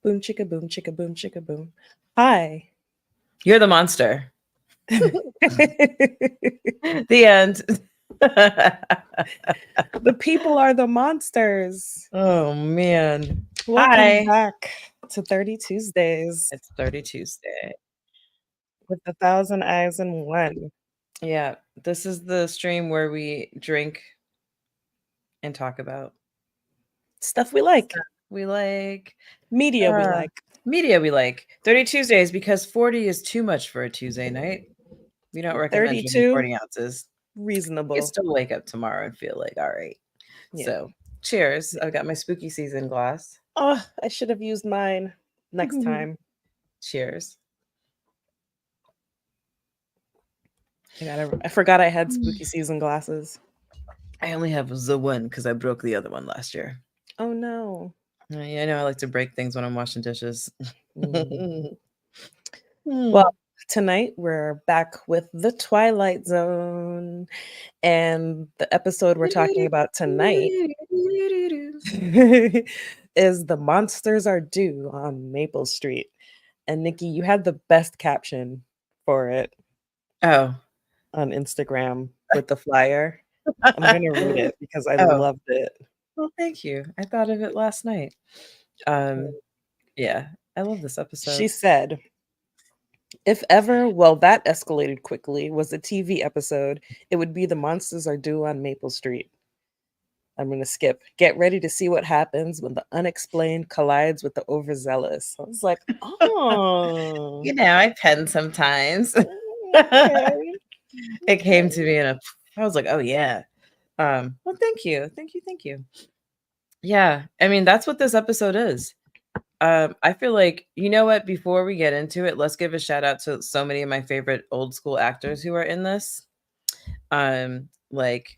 Boom, chicka, boom, chicka, boom, chicka, boom. Hi. You're the monster. The end. The people are the monsters. Oh, man. Welcome Hi. back to 30 Tuesdays It's 30 Tuesday. with 1,000 eyes and one. Yeah, this is the stream where we drink and talk about Stuff we like. we like. Media we like. Media we like. 30 Tuesdays because 40 is too much for a Tuesday night. We don't recommend drinking 32, 40 ounces. You reasonable. still wake up tomorrow and feel like, all right. Yeah. So, cheers. I've got my spooky season glass. Oh, I should have used mine next time. Cheers. I forgot I had spooky season glasses. I only have the one because I broke the other one last year. Oh no. Yeah, I know I like to break things when I'm washing dishes. Well, tonight we're back with the Twilight Zone, and the episode we're talking about tonight is The Monsters Are Due on Maple Street. And Nikki, you had the best caption for it Oh, on Instagram with the flyer. I'm going to read it because I loved it. Well, thank you. I thought of it last night. Yeah, I love this episode. She said, if ever, well, that escalated quickly, was a TV episode, it would be The Monsters Are Due on Maple Street. I'm going to skip. Get ready to see what happens when the unexplained collides with the overzealous. I was like, oh. You know, I pen sometimes. Okay. It came to me and I was like, oh, yeah. Well, thank you. Thank you. Yeah, I mean, that's what this episode is. I feel like, you know what, before we get into it, let's give a shout out to so many of my favorite old school actors who are in this. Like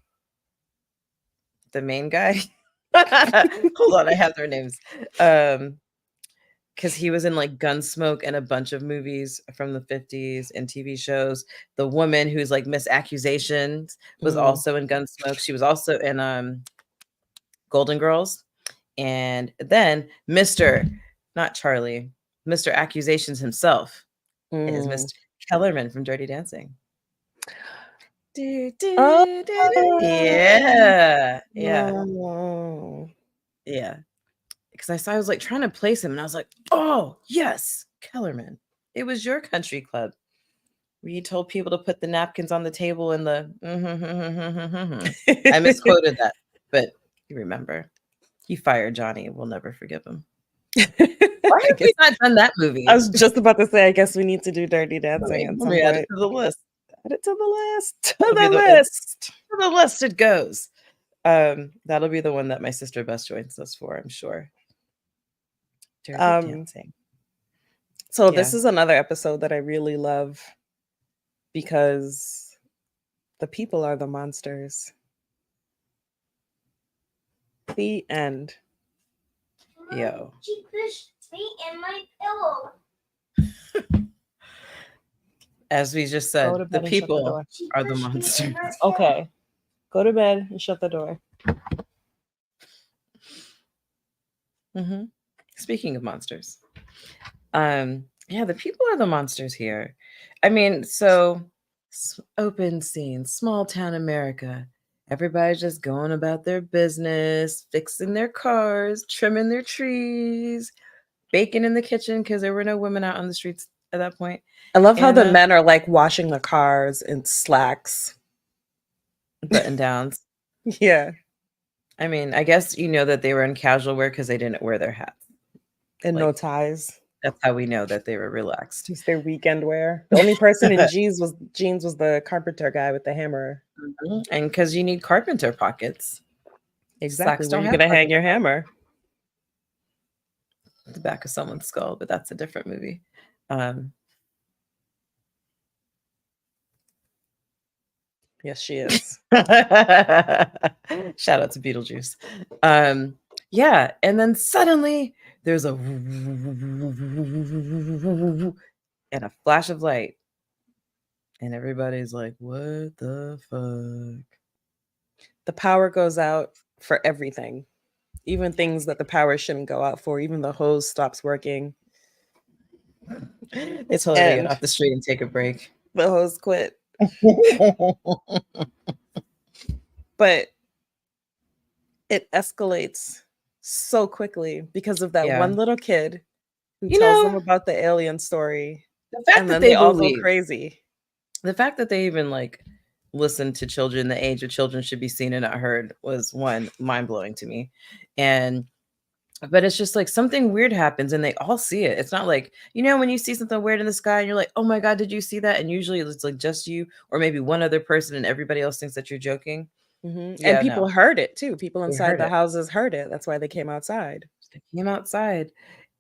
the main guy. Hold on, I have their names. Because he was in like Gunsmoke and a bunch of movies from the 50s and TV shows. The woman who's like Miss Accusations was also in Gunsmoke. She was also in Golden Girls. And then not Charlie, Mr. Accusations himself is Mr. Kellerman from Dirty Dancing. Yeah. Because I was like trying to place him and I was like, oh, yes, Kellerman. It was your country club where you told people to put the napkins on the table and the I misquoted that, but you remember. He fired Johnny. We'll never forgive him. Why have we not done that movie? I was just about to say, I guess we need to do Dirty Dancing at some point. Add it to the list. Add it to the list. To the list it goes. That'll be the one that my sister Bess joins us for, I'm sure. Dirty Dancing. So this is another episode that I really love because the people are the monsters. The end. Yo. She pushed me in my pillow. As we just said, the people are the monsters. Okay. Go to bed and shut the door. Speaking of monsters. Yeah, the people are the monsters here. I mean, so open scene, small town America. Everybody's just going about their business, fixing their cars, trimming their trees, baking in the kitchen because there were no women out on the streets at that point. I love how the men are like washing the cars in slacks. Button downs. Yeah. I mean, I guess you know that they were in casual wear because they didn't wear their hats. And no ties. That's how we know that they were relaxed. It's their weekend wear. The only person in jeans was the carpenter guy with the hammer. And because you need carpenter pockets. Exactly. Where you're going to hang your hammer. The back of someone's skull, but that's a different movie. Yes, she is. Shout out to Beetlejuice. Yeah, and then suddenly there's a and a flash of light. And everybody's like, what the fuck? The power goes out for everything. Even things that the power shouldn't go out for, even the hose stops working. They told her to get And off the street and take a break. the hose quit. But it escalates so quickly because of that Yeah. one little kid who You tells them know, about the alien story, the fact and that then they they all go believe, crazy. the fact that they even like listen to children, the age of children should be seen and not heard, was one mind blowing to me. And but it's just like something weird happens and they all see it. It's not like, you know, when you see something weird in the sky and you're like, oh my God, did you see that? And usually it's like just you or maybe one other person and everybody else thinks that you're joking. And Yeah, people no, heard it too. People they inside heard the it. houses heard it. That's why they came outside. They came outside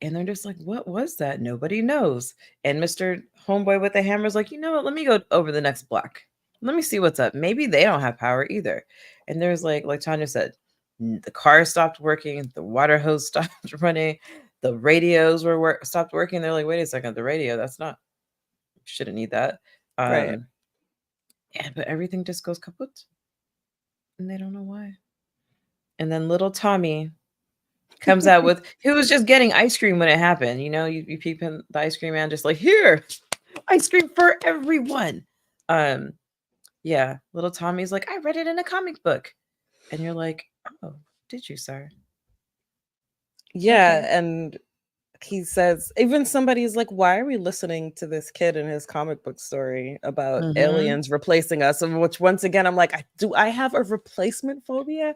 and they're just like, what was that? Nobody knows. And Mr. Homeboy with the hammer's like, you know what? Let me go over the next block. Let me see what's up. Maybe they don't have power either. And there's like Tanya said, the car stopped working, the water hose stopped running, the radios were stopped working. They're like, wait a second, the radio, that's not, shouldn't need that. Right. But everything just goes kaput. And they don't know why. And then little Tommy comes out with, who was just getting ice cream when it happened. You know, you peep in the ice cream man, just like, here, ice cream for everyone. Yeah, little Tommy's like, I read it in a comic book. And you're like, oh, did you, sir? Yeah, Okay. and he says, even somebody's like, why are we listening to this kid in his comic book story about aliens replacing us? And which, once again, I'm like, do I have a replacement phobia?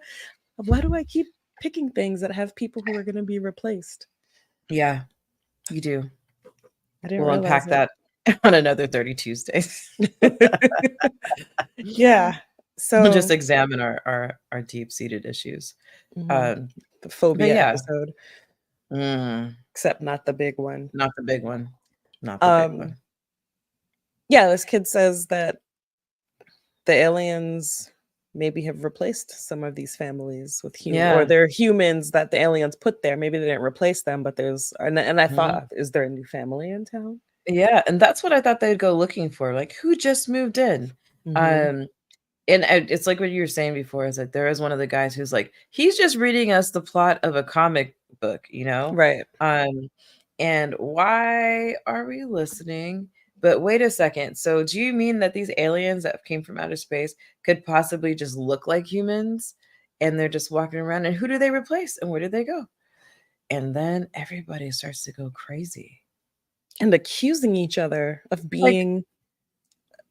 Why do I keep picking things that have people who are going to be replaced? Yeah, you do. I didn't We'll realize unpack that on another 30 Tuesdays. Yeah. So We'll just examine our deep-seated issues. the phobia yeah. episode. Except not the big one. Not the big one. Not the big one. Yeah, this kid says that the aliens maybe have replaced some of these families with humans, or they're humans that the aliens put there. Maybe they didn't replace them, but there's, and I thought, is there a new family in town? Yeah, and that's what I thought they'd go looking for. Like, who just moved in? And it's like what you were saying before, is that there is one of the guys who's like, he's just reading us the plot of a comic book, you know? Right. And why are we listening? But wait a second. So do you mean that these aliens that came from outer space could possibly just look like humans and they're just walking around? And who do they replace? And where do they go? And then everybody starts to go crazy. And accusing each other of being,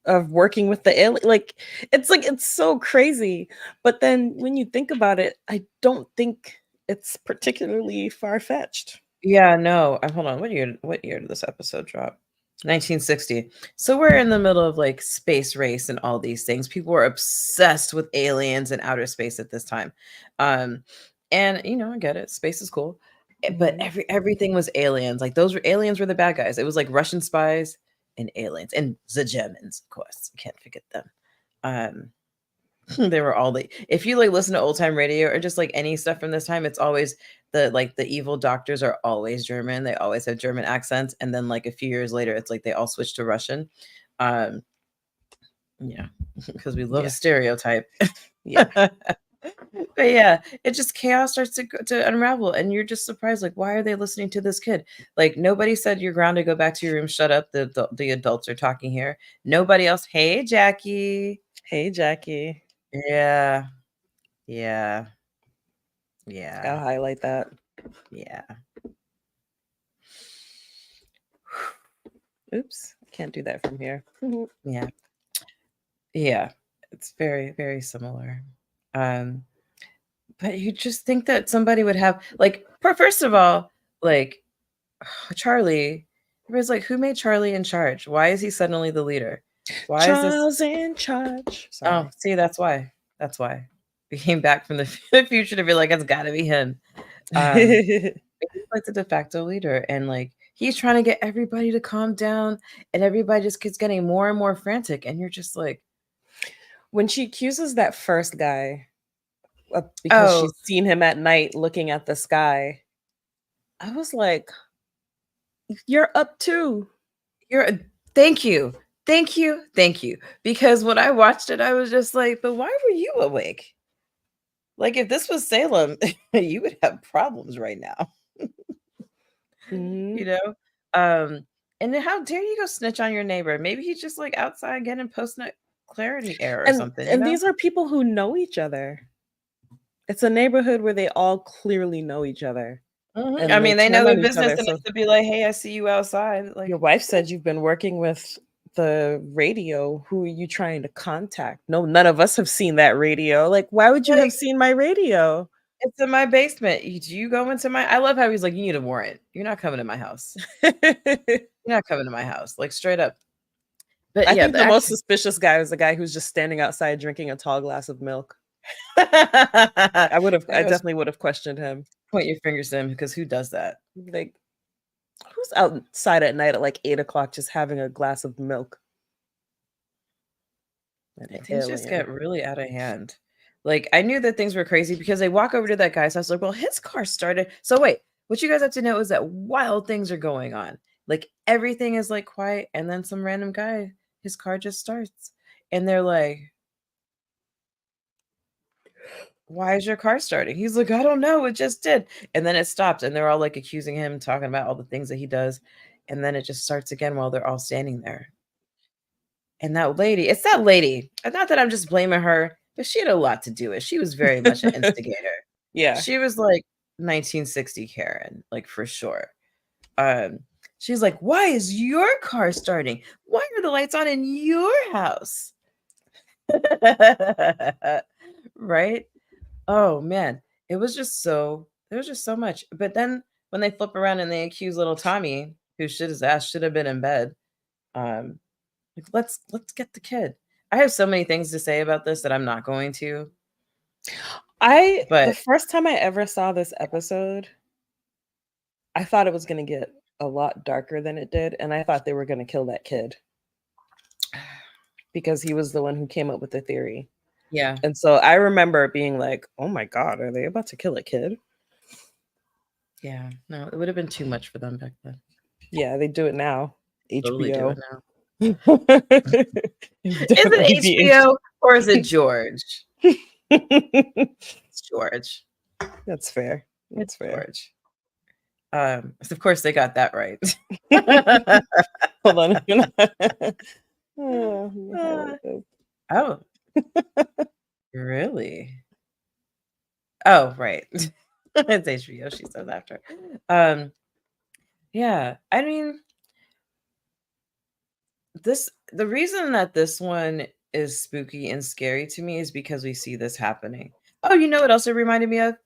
of working with the alien. Like, it's so crazy. But then when you think about it, I don't think it's particularly far-fetched. Yeah, no. Hold on. What year did this episode drop? 1960. So we're in the middle of like space race and all these things. People were obsessed with aliens and outer space at this time. And you know, I get it. Space is cool. But everything was aliens. Like aliens were the bad guys. It was like Russian spies and aliens and the Germans, of course. You can't forget them. They were all if you like listen to old time radio or just like any stuff from this time, it's always the evil doctors are always German. They always have German accents. And then like a few years later, it's like they all switch to Russian. Yeah, because we love a stereotype. Yeah. But yeah, it just chaos starts to unravel, and you're just surprised, like, why are they listening to this kid? Like, nobody said you're grounded, go back to your room, shut up. The adults are talking here. Nobody else. Hey, Jackie. Hey, Jackie. Yeah. I'll highlight that. Yeah. Oops, can't do that from here. Yeah, it's very, very similar. But you just think that somebody would have, like, first of all, like, Charlie, everybody's like, who made Charlie in charge? Why is he suddenly the leader? Why Charles is this in charge? Sorry. Oh, see, that's why. We came back from the future to be like, it's got to be him. He's like the de facto leader, and like he's trying to get everybody to calm down, and everybody just keeps getting more and more frantic, and you're just like, when she accuses that first guy because she's seen him at night looking at the sky, I was like, you're up too. Thank you. Because when I watched it, I was just like, but why were you awake? Like if this was Salem, you would have problems right now. Mhm. You know? And then how dare you go snitch on your neighbor? Maybe he's just like outside getting post-nut clarity air or And something, you know? these are people who know each other. It's a neighborhood where they all clearly know each other, Mhm. I and they mean, they know turn their on each business other. enough So to be like, "Hey, I see you outside." Like, your wife said you've been working with the radio. Who are you trying to contact? No, none of us have seen that radio. Like, why would you like have seen my radio? it's in my basement. Do you go into my I love how he's like, "You need a warrant. You're not coming to my house. You're not coming to my house." Like straight up. But I yeah, think the most suspicious guy was the guy who's just standing outside drinking a tall glass of milk. I definitely would have questioned him. point your fingers at him because who does that? Like, who's outside at night at like 8 o'clock just having a glass of milk? Things just get really out of hand. Like I knew that things were crazy because they walk over to that guy's house like, well, his car started. So wait, what you guys have to know is that wild things are going on. Like everything is like quiet, and then some random guy, his car just starts, and they're like, "Why is your car starting?" He's like, "I don't know, it just did." And then it stopped, and they're all like accusing him, talking about all the things that he does, and then it just starts again while they're all standing there. And that lady, it's that lady. Not that I'm just blaming her, but she had a lot to do with it. She was very much an instigator. Yeah. She was like 1960 Karen, like for sure. She's like, "Why is your car starting? Why are the lights on in your house?" Right? Oh man, there was just so much. But then when they flip around and they accuse little Tommy, who his ass should have been in bed, um, like, let's get the kid. I have so many things to say about this that I'm not going to. The But first time I ever saw this episode, I thought it was going to get a lot darker than it did, and I thought they were going to kill that kid because he was the one who came up with the theory. yeah. And so I remember being like, "Oh my god, are they about to kill a kid?" Yeah. No, it would have been too much for them back then. Yeah, they do it now. Totally do it HBO. now. Is Is it HBO or is it George? It's George. That's fair. That's It's fair. George. So of course they got that right. Hold on. Oh. Really? Oh, right. It's HBO, she says after. Yeah, I mean, the reason that this one is spooky and scary to me is because we see this happening. Oh, you know what else it reminded me of?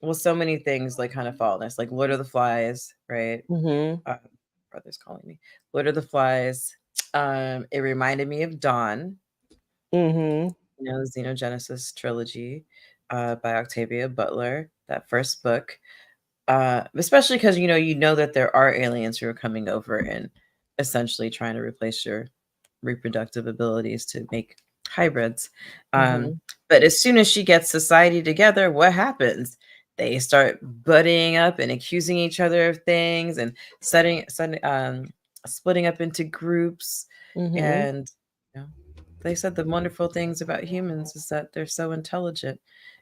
Well, so many things like kind of fall in this, like Lord of the Flies, right? Brother's calling me. Lord of the Flies. It reminded me of Dawn. Mm-hmm. You know, the Xenogenesis trilogy by Octavia Butler, that first book. Especially because you know that there are aliens who are coming over and essentially trying to replace your reproductive abilities to make hybrids. But as soon as she gets society together, what happens? They start buddying up and accusing each other of things and splitting up into groups. And they said the wonderful things about humans is that they're so intelligent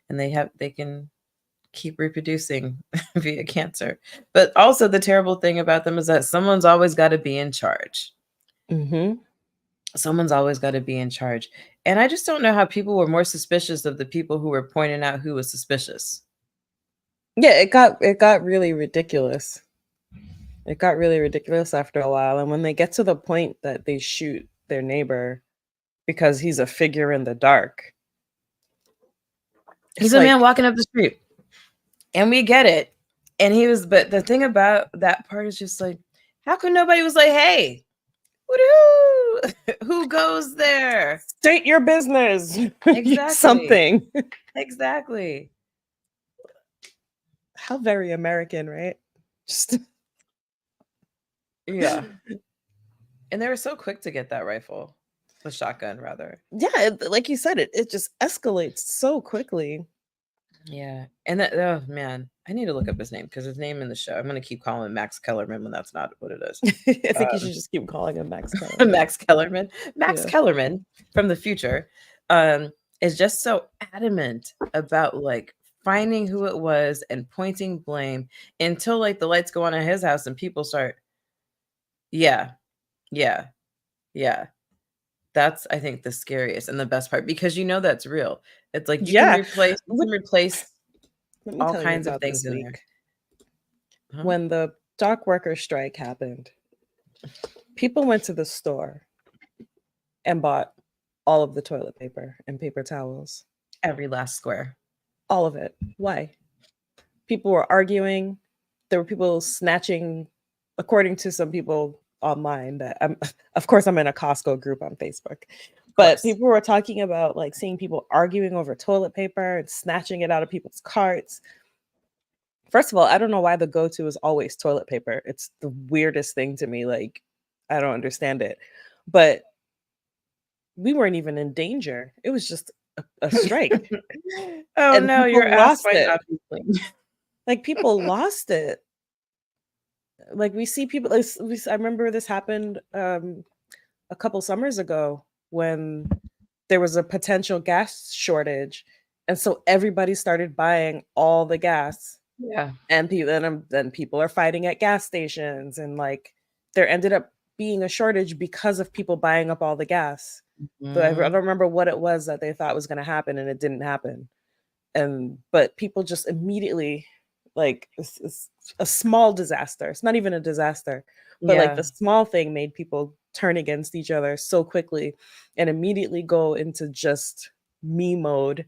and they can keep reproducing via cancer. But also the terrible thing about them is that someone's always got to be in charge. Someone's always got to be in charge. And I just don't know how people were more suspicious of the people who were pointing out who was suspicious. Yeah, it got really ridiculous. It got really ridiculous after a while. And when they get to the point that they shoot their neighbor because he's a figure in the dark. He's a man walking up the street. And we get it. And but the thing about that part is just like, how come nobody was like, hey, who goes there? State your business. Exactly. Something. Exactly. How very American, right? Just yeah. And they were so quick to get that rifle. The shotgun, rather. Yeah, like you said, it just escalates so quickly. Yeah. And that, oh man, I need to look up his name because his name in the show, I'm going to keep calling him Max Kellerman when that's not what it is. I think you should just keep calling him Max Kellerman. Max Kellerman. Max Kellerman from the future. is just so adamant about like finding who it was and pointing blame until like the lights go on at his house and people start, yeah, yeah, yeah. That's, I think, the scariest and the best part because you know that's real. It's like you can Yeah. replace Let me all tell you kinds of about things this in there. week. Huh? When the dock worker strike happened, people went to the store and bought all of the toilet paper and paper towels. Every last square. All of it. Why? People were arguing. There were people snatching, according to some people online that of course I'm in a Costco group on Facebook. But Course. people were talking about like seeing people arguing over toilet paper and snatching it out of people's carts. First of all, I don't know why the go-to is always toilet paper. It's the weirdest thing to me. Like, I don't understand it. But we weren't even in danger. It was just a strike. Oh And no, your people ass lost might it. not be clean. Like, people lost it. Like, we see people. Like, I remember this happened a couple summers ago when there was a potential gas shortage. And so everybody started buying all the gas. Yeah. And then people are fighting at gas stations, and like there ended up being a shortage because of people buying up all the gas. So I don't remember what it was that they thought was going to happen, and it didn't happen. But people just immediately, like, it's a small disaster. It's not even a disaster, but like the small thing made people turn against each other so quickly and immediately go into just me mode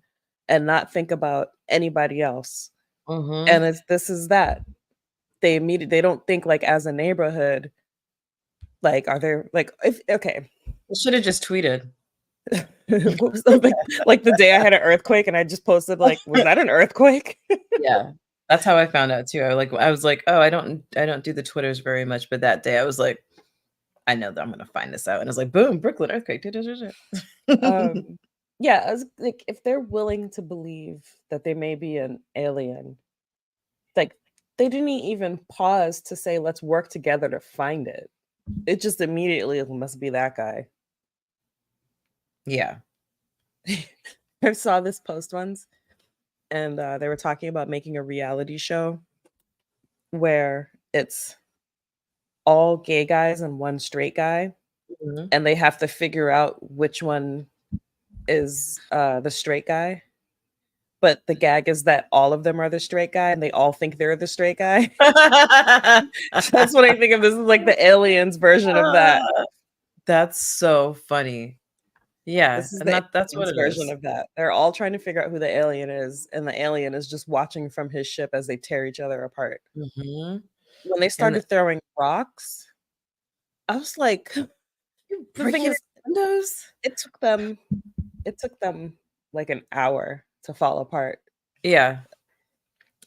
and not think about anybody else. And this is that they don't think like as a neighborhood, like are there like if okay. Should have just tweeted. What was like the day I had an earthquake and I just posted like, was that an earthquake? Yeah. That's how I found out too. I was like, oh, I don't do the Twitters very much, but that day I was like, I know that I'm gonna find this out. And it's like, boom, Brooklyn earthquake. Yeah, I was like, if they're willing to believe that there may be an alien, like they didn't even pause to say, let's work together to find it. It just immediately must be that guy. Yeah. I saw this post once, and they were talking about making a reality show where it's all gay guys and one straight guy, and they have to figure out which one is the straight guy. But the gag is that all of them are the straight guy, and they all think they're the straight guy. That's what I think of. This is like the aliens version of that. That's so funny. Yeah, This is and the that's what aliens it version is. of that. They're all trying to figure out who the alien is, and the alien is just watching from his ship as they tear each other apart. When they started throwing rocks, I was like, the thing is, windows? it took them like an hour to fall apart. Yeah.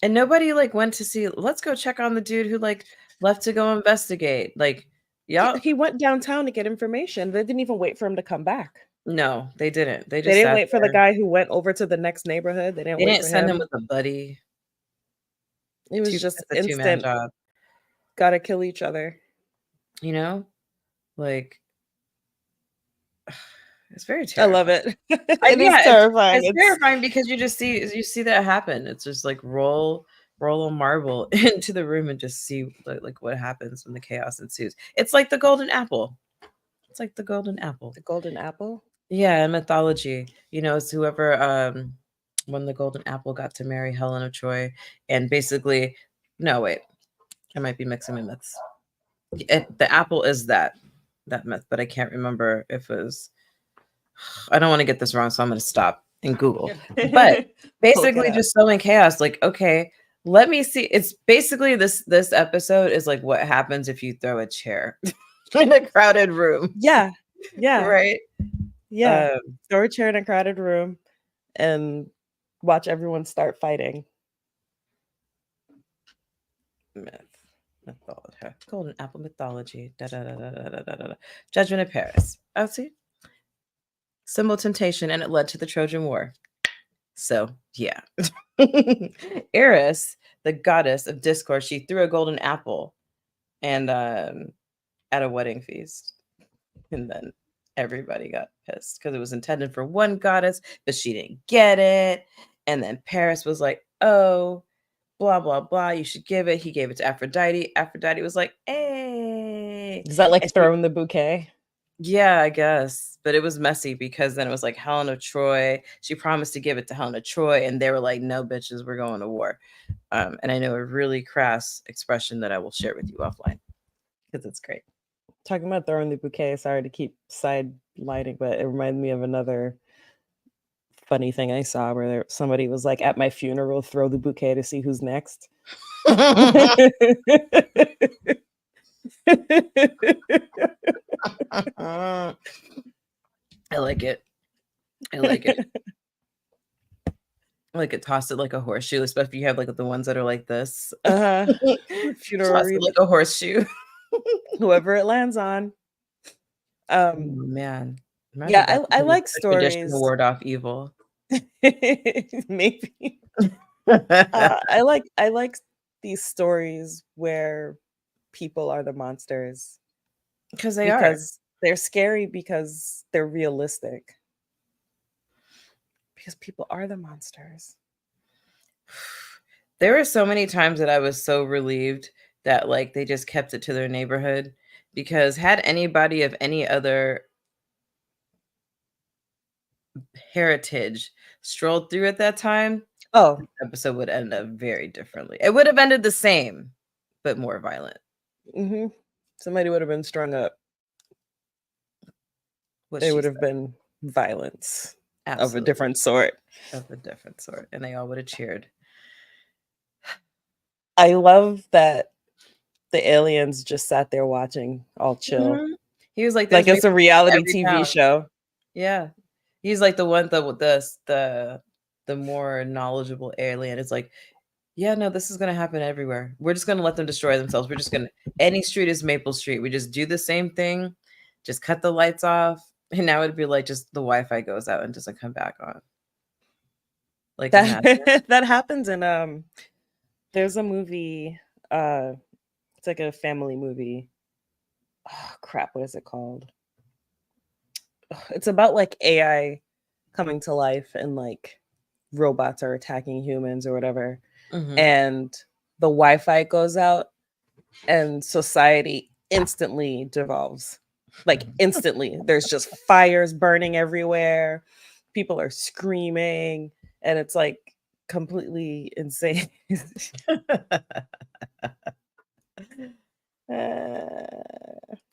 And nobody like went to see, let's go check on the dude who like left to go investigate. Like, yeah. He went downtown to get information. They didn't even wait for him to come back. No, they didn't. They just didn't wait for the guy who went over to the next neighborhood. They didn't send him with a buddy. It was just a two-man instant job. Gotta kill each other. You know? Like, it's very terrifying. I love it. It is terrifying. It's terrifying because you see that happen. It's just like roll a marble into the room and just see like what happens when the chaos ensues. It's like the golden apple. It's like the golden apple. The golden apple? Yeah, in mythology. You know, it's whoever when the golden apple got to marry Helen of Troy, and basically, no, wait, I might be mixing my myths. The apple is that myth, but I can't remember if it was. I don't want to get this wrong, so I'm going to stop and Google. But basically, just sowing chaos. Like, okay, let me see. It's basically this episode is like what happens if you throw a chair in a crowded room. Yeah, right. Yeah, throw a chair in a crowded room and watch everyone start fighting. Mythology, golden apple mythology. Judgment of Paris. Oh, see, symbol temptation, and it led to the Trojan War. So yeah, Eris, the goddess of discord, she threw a golden apple, and at a wedding feast, and then Everybody got pissed because it was intended for one goddess, but she didn't get it. And then Paris was like, oh, blah, blah, blah, you should give it. He gave it to Aphrodite. Aphrodite was like, hey. Is that like And she- throwing the bouquet? yeah, I guess. But it was messy because then it was like Helen of Troy. She promised to give it to Helen of Troy, and they were like, no, bitches, we're going to war. And I know a really crass expression that I will share with you offline because it's great. Talking about throwing the bouquet, sorry to keep sidelighting, but it reminded me of another funny thing I saw where somebody was like, at my funeral, throw the bouquet to see who's next. I like it. I like it. I like it. Toss it like a horseshoe, especially if you have like the ones that are like this. Funeral Toss it like a horseshoe. whoever it lands on. Oh, man. Imagine Yeah, that I being like a tradition to stories. ward off evil. Maybe. I like these stories where people are the monsters Because they because they're scary because they're realistic. Because people are the monsters. There were so many times that I was so relieved that like they just kept it to their neighborhood, because had anybody of any other heritage strolled through at that time, Oh, the episode would end up very differently. It would have ended the same, but more violent. somebody would have been strung up. What It she would have said. been violence of a Absolutely. different sort. Of a different sort. And they all would have cheered. I love that the aliens just sat there watching, all chill. Mhm. He was like, Like "There's it's a rapists in reality every TV town." show. Yeah. He's like the one, the more knowledgeable alien. It's like, yeah, no, this is gonna happen everywhere. We're just gonna let them destroy themselves. We're just gonna, any street is Maple Street. We just do the same thing, just cut the lights off, and now it'd be like just the Wi-Fi goes out and doesn't come back on. Like imagine. That happens in there's a movie, it's like a family movie. Oh crap, what is it called? It's about like AI coming to life and like robots are attacking humans or whatever. Mhm. And the Wi-Fi goes out and society instantly devolves. Like instantly. There's just fires burning everywhere. People are screaming and it's like completely insane.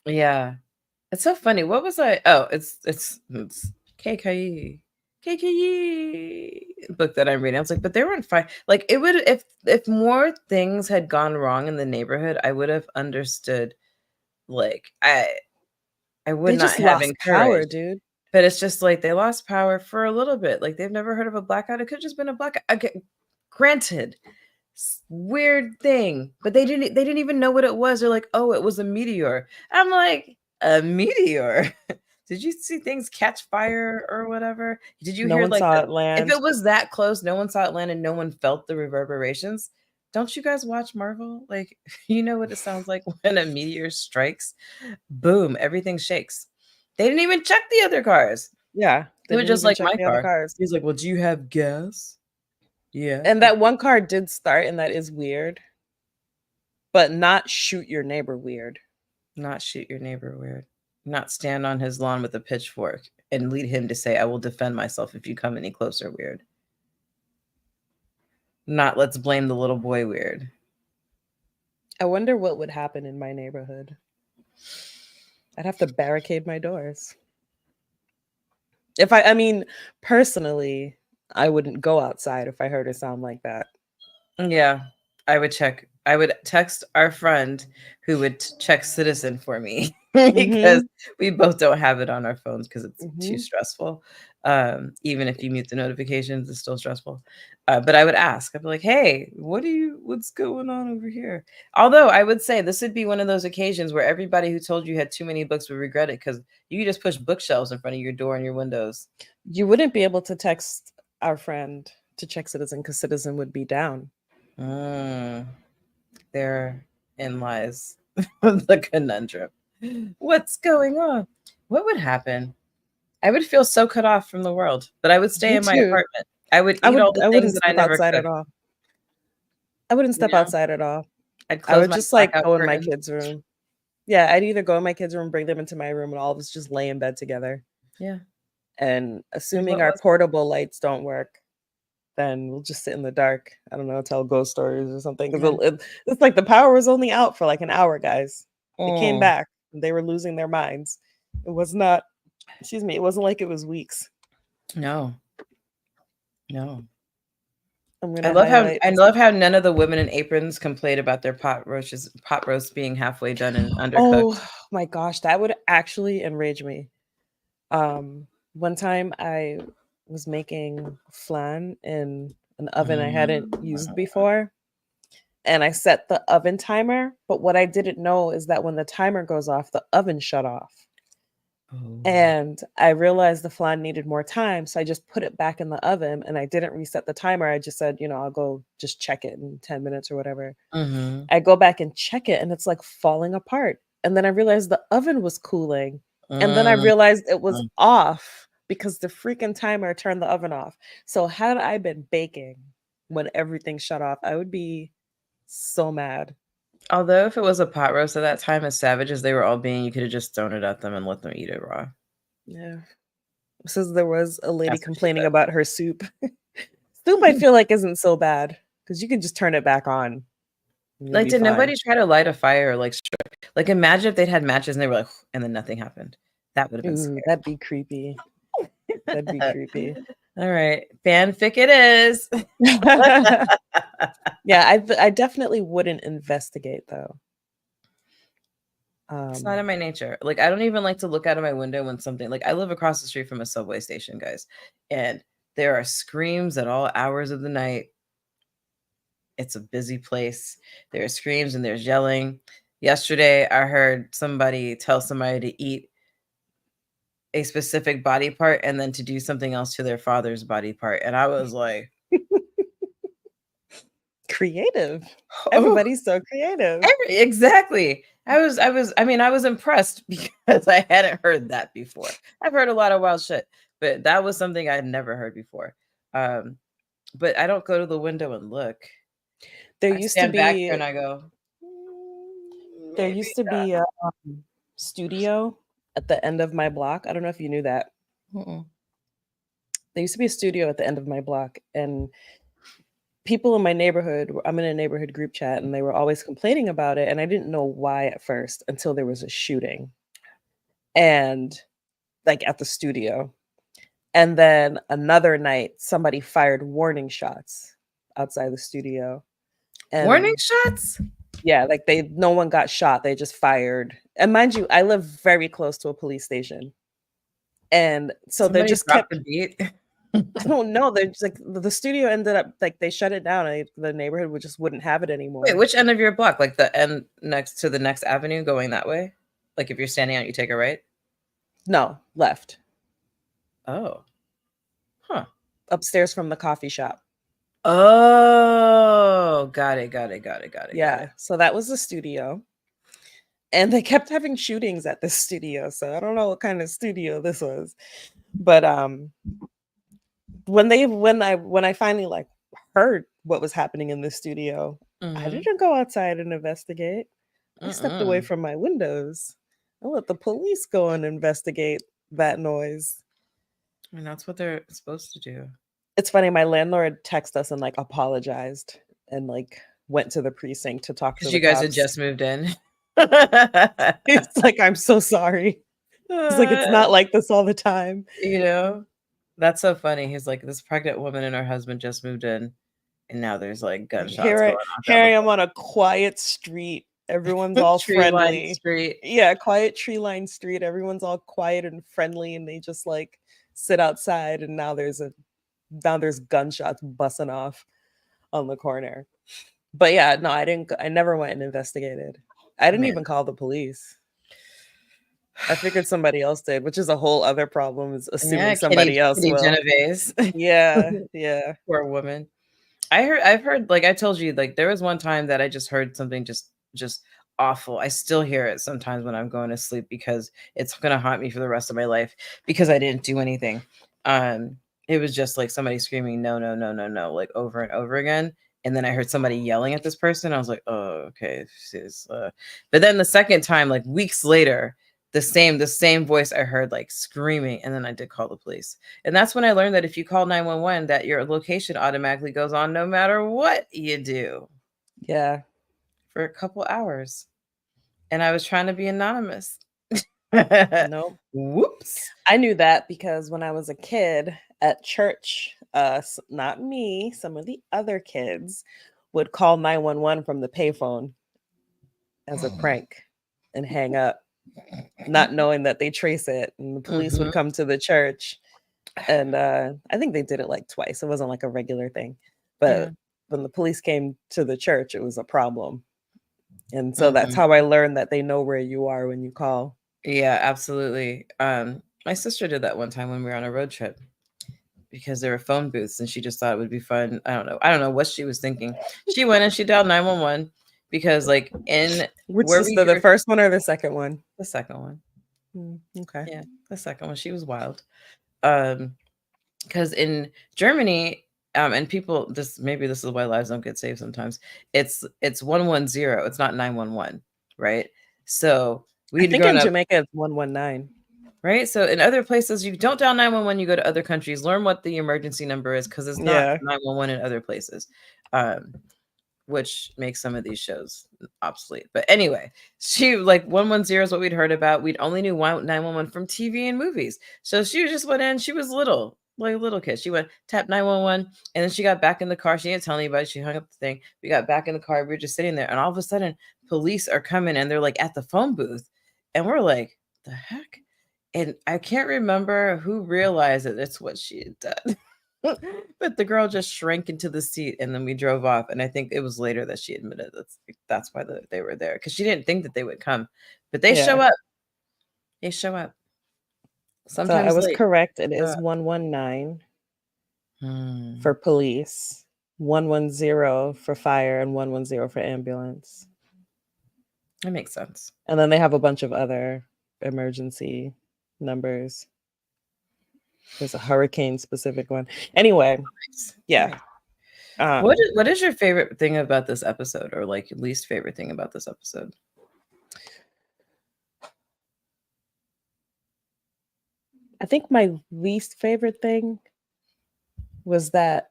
Yeah. It's so funny. What was I? Oh, it's KKE. KKE book that I'm reading. I was like, but they weren't fine. Like it would, if more things had gone wrong in the neighborhood, I would have understood. Like I would They not just have lost power, encouraged. dude. But it's just like they lost power for a little bit. Like they've never heard of a blackout. It could have just been a blackout. Okay, granted, weird thing, but they didn't even know what it was. They're like, oh, it was a meteor. I'm like, a meteor? Did you see things catch fire or whatever? Did you No hear one like saw the, it land. if it was that close, no one saw it land and no one felt the reverberations? Don't you guys watch Marvel? Like, you know what it sounds like when a meteor strikes? Boom, everything shakes. They didn't even check the other cars. Yeah. They were didn't just even like check my the other car. cars. He's like, well, do you have gas? Yeah. And that one car did start, and that is weird. But not shoot your neighbor weird. Not shoot your neighbor weird. Not stand on his lawn with a pitchfork and lead him to say, I will defend myself if you come any closer weird. Not let's blame the little boy weird. I wonder what would happen in my neighborhood. I'd have to barricade my doors. If I mean, personally, I wouldn't go outside if I heard a sound like that. Yeah, I would check. I would text our friend who would check Citizen for me because we both don't have it on our phones because it's too stressful. Even if you mute the notifications, it's still stressful. But I would ask. I'd be like, "Hey, what's going on over here?" Although I would say this would be one of those occasions where everybody who told you had too many books would regret it, because you could just push bookshelves in front of your door and your windows. You wouldn't be able to text our friend to check Citizen because Citizen would be down. Therein lies the conundrum. What's going on? What would happen? I would feel so cut off from the world, but I would stay Me in my too. apartment. I would eat all the I things wouldn't that I step never outside at could. all. I wouldn't You step know, outside at all. I'd I close would my just like blackout go in my curtains. kids' room. Yeah, I'd either go in my kids' room, bring them into my room, and all of us just lay in bed together. Yeah. And Like, assuming what our was portable lights don't work, then we'll just sit in the dark. I don't know, tell ghost stories or something. Because Yeah. it's like the power was only out for like an hour, guys. It came Mm. back. And they were losing their minds. It was not, excuse me, it wasn't like it was weeks. No. No. I'm I gonna love how highlight I this. love how none of the women in aprons complained about their pot roasts being halfway done and undercooked. Oh my gosh, that would actually enrage me. One time I was making flan in an oven I hadn't used before, and I set the oven timer, but what I didn't know is that when the timer goes off, the oven shut off. Oh. And I realized the flan needed more time, so I just put it back in the oven and I didn't reset the timer. I just said, I'll go just check it in 10 minutes or whatever. Mhm. I go back and check it and it's like falling apart. And then I realized the oven was cooling. And then I realized it was off because the freaking timer turned the oven off. So had I been baking when everything shut off, I would be so mad. Although if it was a pot roast at that time, as savage as they were all being, you could have just thrown it at them and let them eat it raw. Yeah. Says there was a lady That's what she complaining said. about her soup. Soup I feel like isn't so bad because you can just turn it back on. And you'll Like, be did nobody fine. try to light a fire or like imagine if they'd had matches and they were like, and then nothing happened. That would have been Ooh, scary. that'd be creepy. That'd be creepy. All right. Fanfic it is. Yeah, I definitely wouldn't investigate though. It's not in my nature. Like, I don't even like to look out of my window when something like I live across the street from a subway station, guys, and there are screams at all hours of the night. It's a busy place. There are screams and there's yelling. Yesterday, I heard somebody tell somebody to eat a specific body part and then to do something else to their father's body part. And I was like, Creative. oh, Everybody's so creative. exactly. I was impressed because I hadn't heard that before. I've heard a lot of wild shit, but that was something I had never heard before. But I don't go to the window and look. There I used to stand back be here and I go, there maybe used to be a studio at the end of my block. I don't know if you knew that. Mm-mm. There used to be a studio at the end of my block, and people in my neighborhood, I'm in a neighborhood group chat, and they were always complaining about it. And I didn't know why at first until there was a shooting and like at the studio. And then another night, somebody fired warning shots outside the studio. And warning shots? yeah, like no one got shot. They just fired. And mind you, I live very close to a police station. And so they Somebody just dropped kept the beat. I don't know. They're just like the studio ended up like they shut it down. The neighborhood just wouldn't have it anymore. Wait, which end of your block? Like the end next to the next avenue going that way? Like if you're standing out, you take a right? No, left. Oh. Huh. Upstairs from the coffee shop. Oh, got it. Yeah. So that was the studio. And they kept having shootings at this studio. So I don't know what kind of studio this was. But when I finally like heard what was happening in the studio, I didn't go outside and investigate. I stepped away from my windows. I let the police go and investigate that noise. I mean, that's what they're supposed to do. It's funny, my landlord texted us and like apologized and like went to the precinct to talk to the You guys cops. had just moved in. It's like, I'm so sorry. It's like, it's not like this all the time. You know, that's so funny. He's like, this pregnant woman and her husband just moved in, and now there's like gunshots going on. Here I am on a quiet street. Everyone's all friendly. Street. Yeah, quiet tree-lined street. Everyone's all quiet and friendly, and they just like sit outside. And now there's gunshots busting off on the corner. But yeah, no, I never went and investigated. I didn't even call the police. I figured somebody else did, which is a whole other problem, is assuming somebody else will. Genovese. Yeah. Poor woman. I've heard, like I told you, like there was one time that I just heard something just awful. I still hear it sometimes when I'm going to sleep because it's gonna haunt me for the rest of my life because I didn't do anything. It was just like somebody screaming no, no, no, no, no, like over and over again. And then I heard somebody yelling at this person. I was like, oh, okay. But then the second time, like weeks later, the same voice I heard like screaming, and then I did call the police. And that's when I learned that if you call 911, that your location automatically goes on no matter what you do Yeah. for a couple hours. And I was trying to be anonymous. Nope. Whoops. I knew that because when I was a kid at church, not me, some of the other kids would call 911 from the payphone as a prank and hang up, not knowing that they trace it. And the police would come to the church. And I think they did it like twice. It wasn't like a regular thing. But when the police came to the church, it was a problem. And so that's how I learned that they know where you are when you call. Yeah, absolutely. My sister did that one time when we were on a road trip because there were phone booths and she just thought it would be fun. I don't know what she was thinking. She went and she dialed 911 because like in Which where is we the hear- first one or the second one? the second one. Okay. Yeah, the second one. She was wild. Because in Germany, and people, maybe this is why lives don't get saved sometimes. It's 110. It's not 911, right? So I think in Jamaica it's 119. Right. So in other places, you don't dial 911, you go to other countries, learn what the emergency number is because it's not 911 in other places, which makes some of these shows obsolete. But anyway, she like 110 is what we'd heard about. We'd only knew 911 from TV and movies. So she just went in. She was little, like a little kid. She went tap 911 and then she got back in the car. She didn't tell anybody. She hung up the thing. We got back in the car. We were just sitting there. And all of a sudden, police are coming and they're like at the phone booth. And we're like, the heck? And I can't remember who realized that that's what she had done. But the girl just shrank into the seat and then we drove off. And I think it was later that she admitted that's why they were there. Because she didn't think that they would come. But they show up. They show up. Sometimes so I was correct. It is 119 for police, 110 for fire, and 110 for ambulance. That makes sense. And then they have a bunch of other emergency numbers. There's a hurricane specific one. Anyway, yeah. What is your favorite thing about this episode, or like least favorite thing about this episode? I think my least favorite thing was that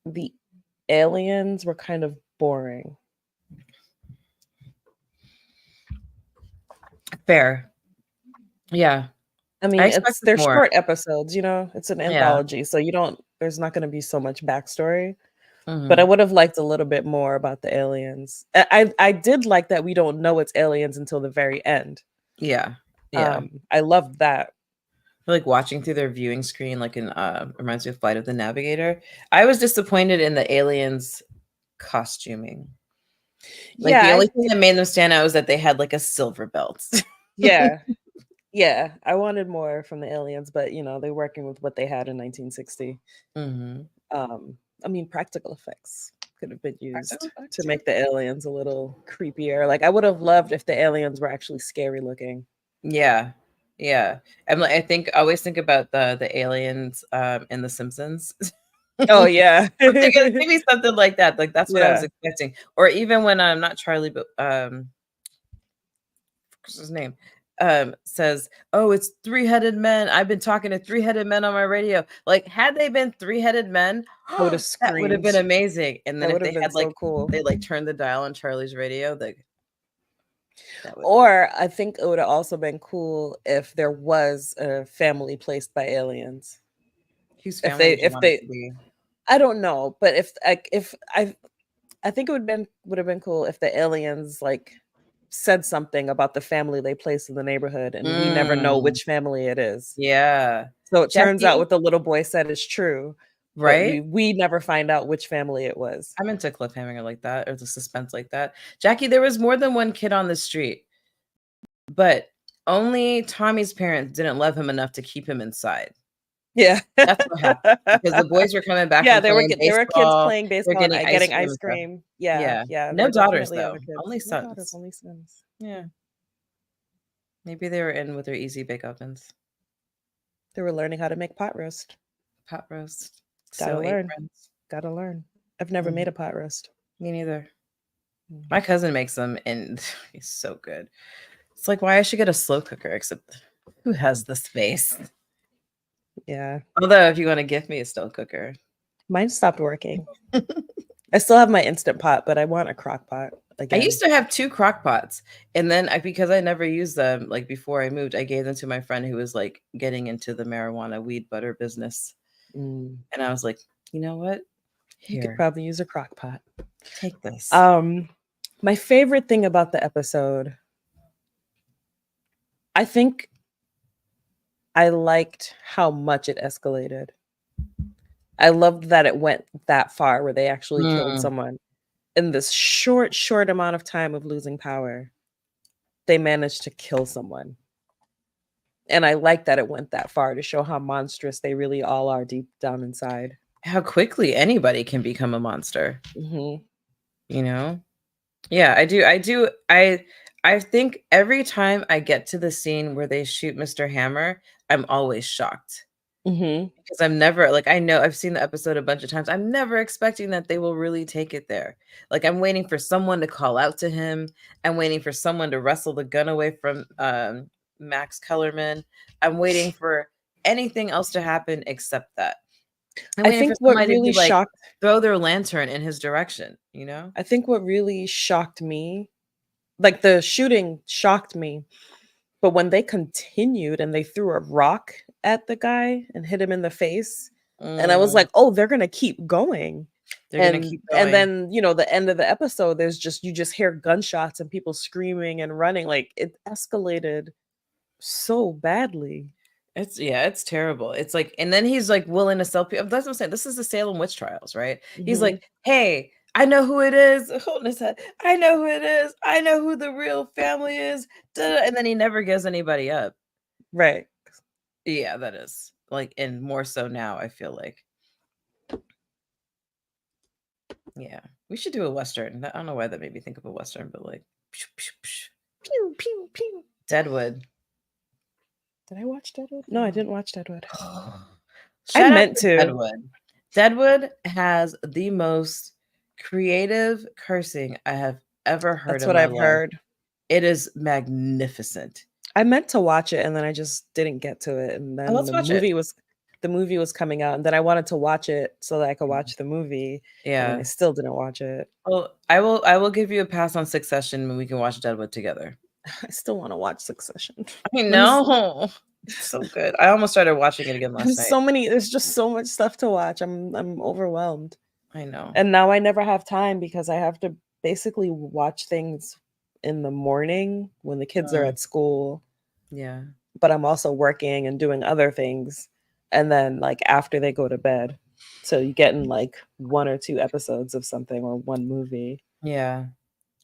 the aliens were kind of boring. Fair. Yeah. I mean, they're short episodes, you know, it's an anthology. So there's not going to be so much backstory, but I would have liked a little bit more about the aliens. I did like that we don't know it's aliens until the very end. Yeah. Yeah. I loved that. Like watching through their viewing screen, like in reminds me of Flight of the Navigator. I was disappointed in the aliens costuming. Like the only thing that made them stand out was that they had like a silver belt. Yeah. Yeah. I wanted more from the aliens, but you know, they're working with what they had in 1960. I mean, practical effects could have been used to make the aliens a little creepier. Like I would have loved if the aliens were actually scary looking. Yeah. Yeah. I always think about the aliens in The Simpsons. Oh yeah. Maybe something like that. Like that's what I was expecting. Or even when not Charlie, but what's his name? Says, oh, it's 3-headed men. I've been talking to 3-headed men on my radio. Like, had they been 3-headed men, I would have screamed. That would have been amazing. And then if they had so cool. they like turned the dial on Charlie's radio, or I think it would have also been cool if there was a family placed by aliens. Whose family if they I don't know, but if I think it would have been cool if the aliens like said something about the family they placed in the neighborhood and we never know which family it is. Yeah. So it turns out what the little boy said is true. Right. We never find out which family it was. I'm into cliffhanger like that or the suspense like that. Jackie, there was more than one kid on the street, but only Tommy's parents didn't love him enough to keep him inside. Yeah. That's what happened, because the boys were coming back Yeah, from playing there were kids baseball, playing they're baseball and getting ice getting cream ice and stuff. cream. Yeah, Yeah. there No were daughters, definitely other though, kids. only No daughters, sons. only sons. Yeah. Maybe they were in with their easy bake ovens. They were learning how to make pot roast. Pot roast, Gotta sew learn. aprons. Gotta learn. I've never Mhm. made a pot roast. Me neither. Mm. My cousin makes them, and he's so good. It's like, why I should get a slow cooker, except who has the space? Yeah. Although, if you want to gift me a slow cooker. Mine stopped working. I still have my Instant Pot, but I want a crock pot I again. used to have 2 crock pots, and then because I never used them, like, before I moved, I gave them to my friend who was, like, getting into the marijuana weed butter business, Mm. and I was like, "You know what? You could Here, probably use a crock pot. take this." My favorite thing about the episode, I think I liked how much it escalated. I loved that it went that far where they actually killed someone in this short amount of time of losing power. They managed to kill someone. And I like that it went that far to show how monstrous they really all are deep down inside. How quickly anybody can become a monster, Mm-hmm. you know? Yeah, I do. I think every time I get to the scene where they shoot Mr. Hammer, I'm always shocked. Mm-hmm. Because I'm never like, I know I've seen the episode a bunch of times. I'm never expecting that they will really take it there. Like, I'm waiting for someone to call out to him. I'm waiting for someone to wrestle the gun away from Max Kellerman. I'm waiting for anything else to happen except that. I'm I waiting for think what somebody to really be like, shocked throw their lantern in his direction, you know? I think what really shocked me, like the shooting shocked me, but when they continued and they threw a rock at the guy and hit him in the face, and I was like, "Oh, they're gonna keep going." They're gonna keep going. And then the end of the episode, you just hear gunshots and people screaming and running. Like it escalated so badly. It's terrible. It's like, and then he's like willing to sell people. That's what I'm saying. This is the Salem witch trials, right? He's Mhm. like, hey, I know who it is. Holding his head. I know who it is. I know who the real family is. And then he never gives anybody up. Right. Yeah, that is like, and more so now, I feel like. Yeah, we should do a Western. I don't know why that made me think of a Western, but like, Pew pew pew. Deadwood. Did I watch Deadwood? No, I didn't watch Deadwood. Shout out meant to. Deadwood. Deadwood has the most creative cursing I have ever heard. That's in what my I've life. heard. It is magnificent. I meant to watch it and then I just didn't get to it. And then let's watch it. the movie was coming out, and then I wanted to watch it so that I could watch the movie. And then Yeah. I still didn't watch it. Well, I will give you a pass on Succession when we can watch Deadwood together. I still want to watch Succession. I know. It's so good. I almost started watching it again last night. There's just so much stuff to watch. I'm overwhelmed. I know. And now I never have time because I have to basically watch things in the morning when the kids are at school. Yeah. But I'm also working and doing other things. And then like after they go to bed. So you get in like 1 or 2 episodes of something or one movie. Yeah.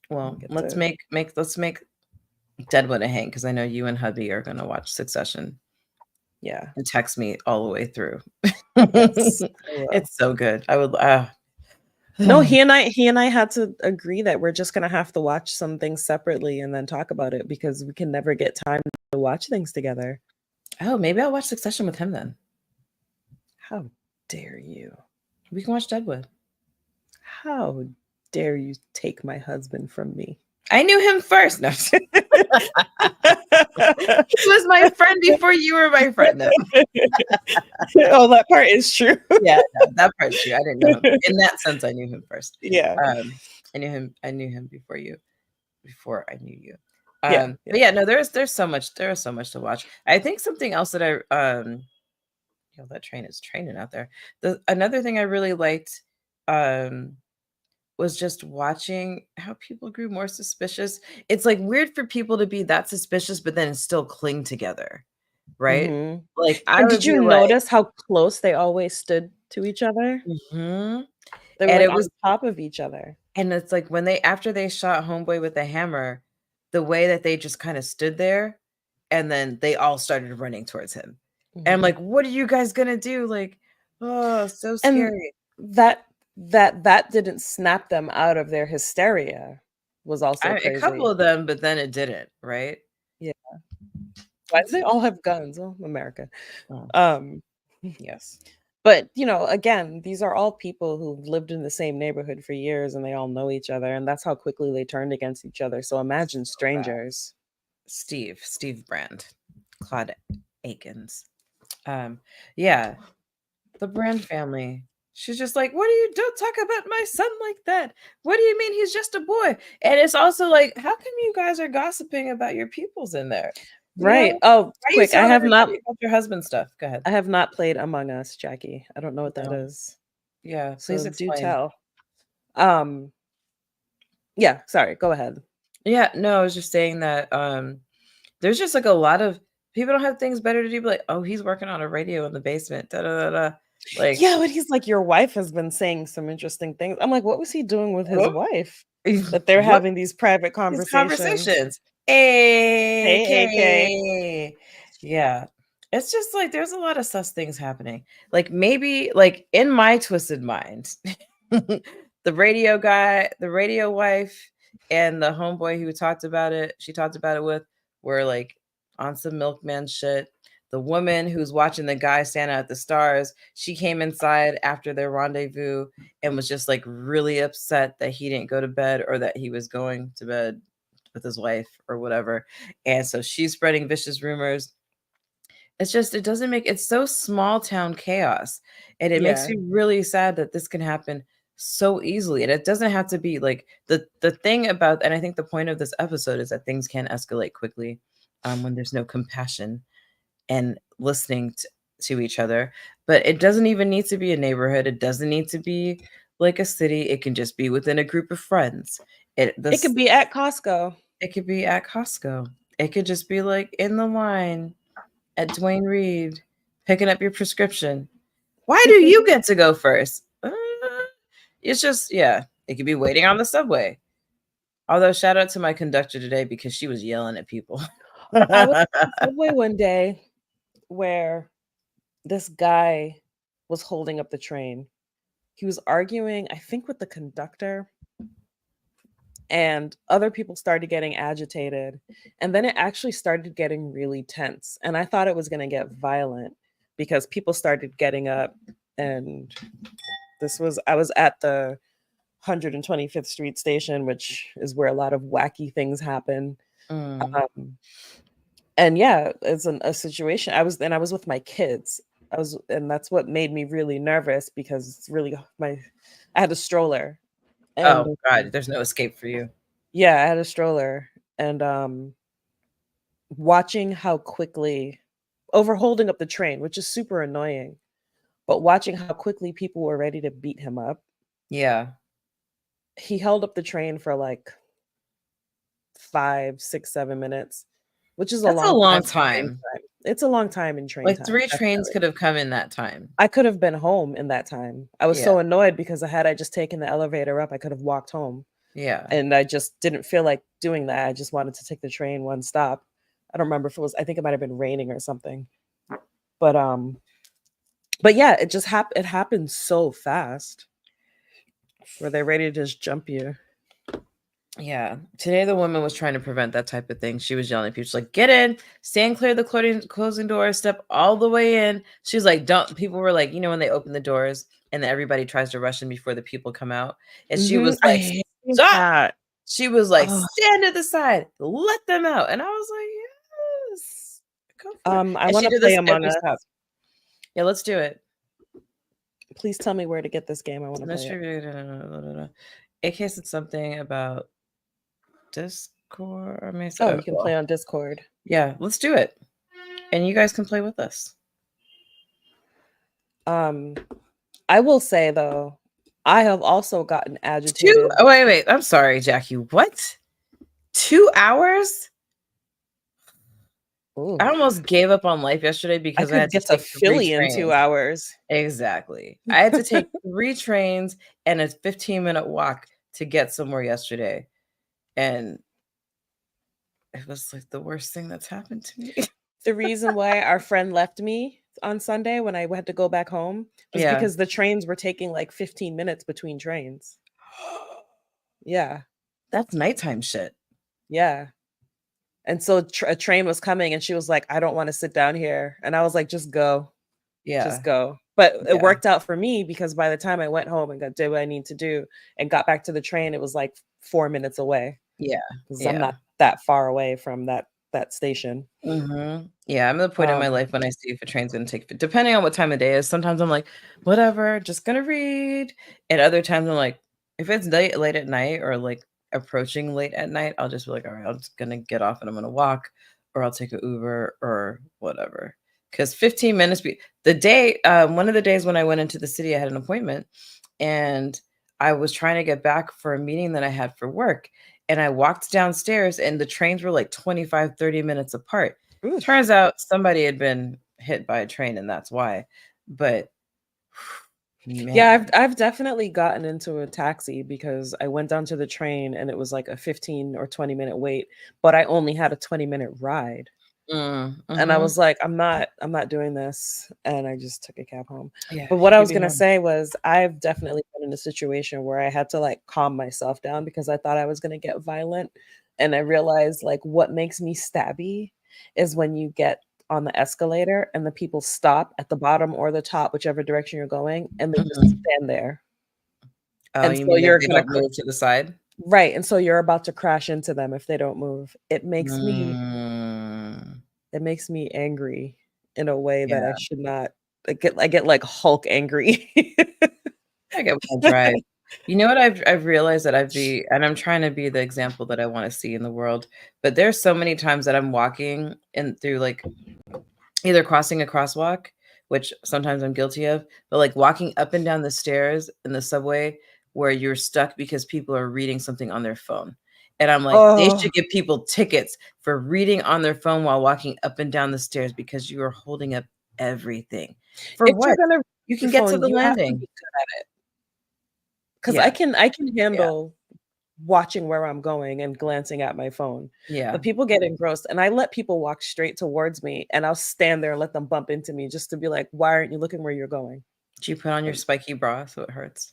Well, let's make Deadwood a hang, because I know you and hubby are going to watch Succession. Yeah. And text me all the way through. Yes, it's so good. I would No, he and I had to agree that we're just gonna have to watch some things separately and then talk about it, because we can never get time to watch things together. Oh, maybe I'll watch Succession with him then. How dare you? We can watch Deadwood. How dare you take my husband from me? I knew him first. No. He was my friend before you were my friend. No. Oh, that part is true. Yeah, no, that part's true. I didn't know him. In that sense, I knew him first. Yeah. I knew him before I knew you. Yeah. But yeah, no, there's so much to watch. I think something else that that train is training out there. Another thing I really liked was just watching how people grew more suspicious. It's like weird for people to be that suspicious, but then still cling together, right? Mhm. Like, did you notice how close they always stood to each other? Mm-hmm. They were like on top of each other. And it's like when after they shot Homeboy with the hammer, the way that they just kind of stood there, and then they all started running towards him. And I'm like, what are you guys gonna do? Like, oh, so And scary. that didn't snap them out of their hysteria was also A couple crazy. of them, but then it didn't, right? Yeah. Why do they all have guns? Oh, America. Oh, Um, yes. but again, these are all people who've lived in the same neighborhood for years and they all know each other, and that's how quickly they turned against each other. So imagine strangers. Steve Brand, Claude Akins. Yeah, the Brand family. She's just like, what do you don't talk about my son like that? What do you mean he's just a boy? And it's also like, how come you guys are gossiping about your peoples in there? You know? Right. Oh, Why are you quick. telling everybody about your husband stuff? Go ahead. I have not played Among Us, Jackie. I don't know what that No. is. Yeah, So please do explain. tell. Yeah, sorry, go ahead. Yeah, no, I was just saying that there's just like a lot of people don't have things better to do, but like, oh, he's working on a radio in the basement. Da, da, da, da. Like, Yeah, but he's like, your wife has been saying some interesting things. I'm like, what was he doing with his oh, wife? That they're what having these private these conversations. conversations? Hey, AK. AK. Yeah. It's just like there's a lot of sus things happening. Like maybe like in my twisted mind, the radio guy, the radio wife, and the homeboy who talked about it, she talked about it with, were like on some milkman shit. The woman who's watching the guy stand out at the stars, she came inside after their rendezvous and was just like really upset that he didn't go to bed or that he was going to bed with his wife or whatever. And so she's spreading vicious rumors. It's just, it doesn't make it's so small town chaos. And it makes me really sad that this can happen so easily. And it doesn't have to be like the thing about, and I think the point of this episode is that things can escalate quickly when there's no compassion and listening to each other. But it doesn't even need to be a neighborhood. It doesn't need to be like a city. It can just be within a group of friends. It could be at Costco. It could be at Costco. It could just be like in the line at Dwayne Reed picking up your prescription. Why do you get to go first? It's just, yeah, it could be waiting on the subway. Although, shout out to my conductor today because she was yelling at people. I was on the subway one day where this guy was holding up the train. He was arguing, I think, with the conductor, and other people started getting agitated. And then it actually started getting really tense. And I thought it was going to get violent because people started getting up. And I was at the 125th Street station, which is where a lot of wacky things happen. And yeah, it's a situation. I was with my kids. And that's what made me really nervous because it's really I had a stroller. And, oh God, there's no escape for you. Yeah, I had a stroller, and watching how quickly holding up the train, which is super annoying, but watching how quickly people were ready to beat him up. Yeah. He held up the train for like 5, 6, 7 minutes, which is That's a long time. It's a long time in train like time. 3 trains could have come in that time. I could have been home in that time. I was so annoyed because had I just taken the elevator up, I could have walked home. Yeah. And I just didn't feel like doing that. I just wanted to take the train one stop. I don't remember if I think it might have been raining or something. But yeah, it just it happened so fast. Were they ready to just jump you? Yeah. Today the woman was trying to prevent that type of thing. She was yelling at people. She's like, get in, stand clear of the closing door, step all the way in. She's like, don't. People were like, when they open the doors and then everybody tries to rush in before the people come out. And she was like, stop. She was like, stand to the side, let them out. And I was like, yes. Go for it. I want to play Among Us. Yeah, let's do it. Please tell me where to get this game. I want to play it. AK said something about Discord. You can play on Discord. Yeah, let's do it. And you guys can play with us. I will say though, I have also gotten agitated. Wait. I'm sorry, Jackie. What? 2 hours? Ooh. I almost gave up on life yesterday because I had to get to Philly in 2 hours. Exactly. I had to take 3 trains and a 15-minute walk to get somewhere yesterday. And it was like the worst thing that's happened to me. The reason why our friend left me on Sunday when I had to go back home, just Yeah. because the trains were taking like 15 minutes between trains. Yeah. That's nighttime shit. Yeah. And so a train was coming and she was like, "I don't want to sit down here." And I was like, "Just go. Yeah. Just go." But it Yeah. worked out for me because by the time I went home and did what I need to do and got back to the train, it was like 4 minutes away. Yeah. Because I'm Yeah. not that far away from that station. Yeah, I'm at the point in my life when I see if a train's gonna take, depending on what time of day it is. Sometimes I'm like, whatever, just gonna read. And other times I'm like, if it's late at night or like approaching late at night, I'll just be like, all right, I'm just gonna get off and I'm gonna walk, or I'll take an Uber or whatever. Because 15 minutes, the day, one of the days when I went into the city, I had an appointment and I was trying to get back for a meeting that I had for work. And I walked downstairs and the trains were like 25, 30 minutes apart. Oof. Turns out somebody had been hit by a train and that's why. But man. Yeah, I've definitely gotten into a taxi because I went down to the train and it was like a 15 or 20-minute wait, but I only had a 20-minute ride. And I was like, I'm not doing this. And I just took a cab home. Yeah, But what I was going to say was I've definitely been in a situation where I had to like calm myself down because I thought I was going to get violent. And I realized like what makes me stabby is when you get on the escalator and the people stop at the bottom or the top, whichever direction you're going, and they just stand there. Oh, And you so mean you're they gonna don't move to the side? right, and so you're about to crash into them if they don't move. It makes me angry in a way that I Yeah. should not. I get like Hulk angry. I get what I drive. You know what I've realized that and I'm trying to be the example that I want to see in the world, but there's so many times that I'm walking and through like either crossing a crosswalk, which sometimes I'm guilty of, but like walking up and down the stairs in the subway where you're stuck because people are reading something on their phone. And I'm like, they Oh, should give people tickets for reading on their phone while walking up and down the stairs because you are holding up everything. For if you're what? gonna read You can your get to phone, the you have to be landing. good at it. Because Yeah. I can Yeah. handle watching where I'm going and glancing at my phone. Yeah. But people get engrossed, and I let people walk straight towards me, and I'll stand there and let them bump into me just to be like, "Why aren't you looking where you're going?" Do you put on your spiky bra so it hurts?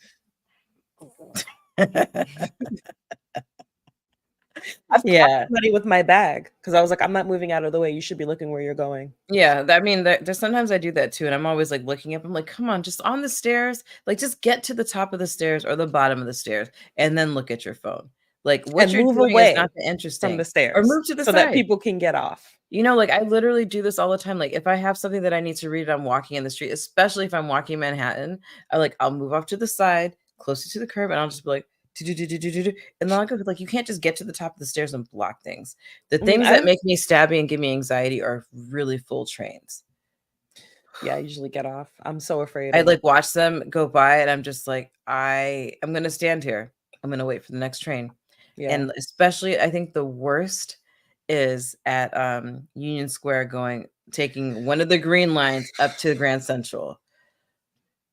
I've caught Yeah. somebody with my bag because I was like, "I'm not moving out of the way. You should be looking where you're going." Yeah, I mean, there's sometimes I do that too, and I'm always like looking up. I'm like, come on, just on the stairs, like just get to the top of the stairs or the bottom of the stairs, and then look at your phone. Like what And you're move doing is away not that from interesting. the Or stairs move to the so that side. people can get off. You know, like I literally do this all the time. Like if I have something that I need to read, I'm walking in the street, especially if I'm walking Manhattan. I'll move off to the side, closer to the curb, and I'll just be like, do, and then I'll go like, you can't just get to the top of the stairs and block things. The things that make me stabby and give me anxiety are really full trains. Yeah, I usually get off. I'm so afraid. I like watch them go by and I'm just like, I'm gonna stand here. I'm gonna wait for the next train. Yeah. And especially I think the worst is at Union Square taking one of the green lines up to Grand Central.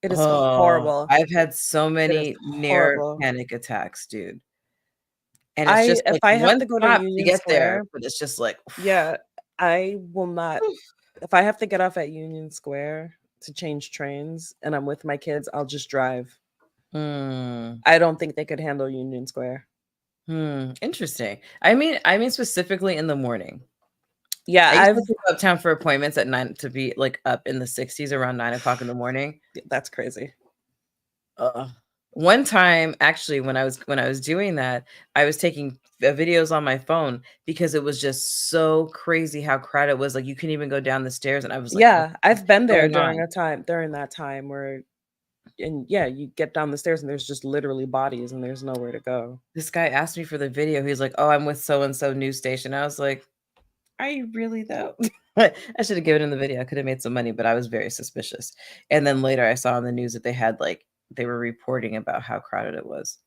It is horrible. I've had so many near horrible. panic attacks, dude. And it's just if like I have one to go to stop to Union get there, Square, but it's just like yeah, I will not. If I have to get off at Union Square to change trains and I'm with my kids, I'll just drive. I don't think they could handle Union Square. Interesting. I mean specifically in the morning. Yeah, I used to go uptown for appointments at 9 to be like up in the 60s around 9 o'clock in the morning. That's crazy. One time, actually, when I was doing that, I was taking videos on my phone because it was just so crazy how crowded it was. Like you couldn't even go down the stairs, and I was like, yeah, I've been there going during that time where, and yeah, you get down the stairs and there's just literally bodies and there's nowhere to go. This guy asked me for the video. He's like, "Oh, I'm with so and so news station." I was like, "Are you really though?" I should have given him the video. I could have made some money, but I was very suspicious. And then later, I saw on the news that they were reporting about how crowded it was.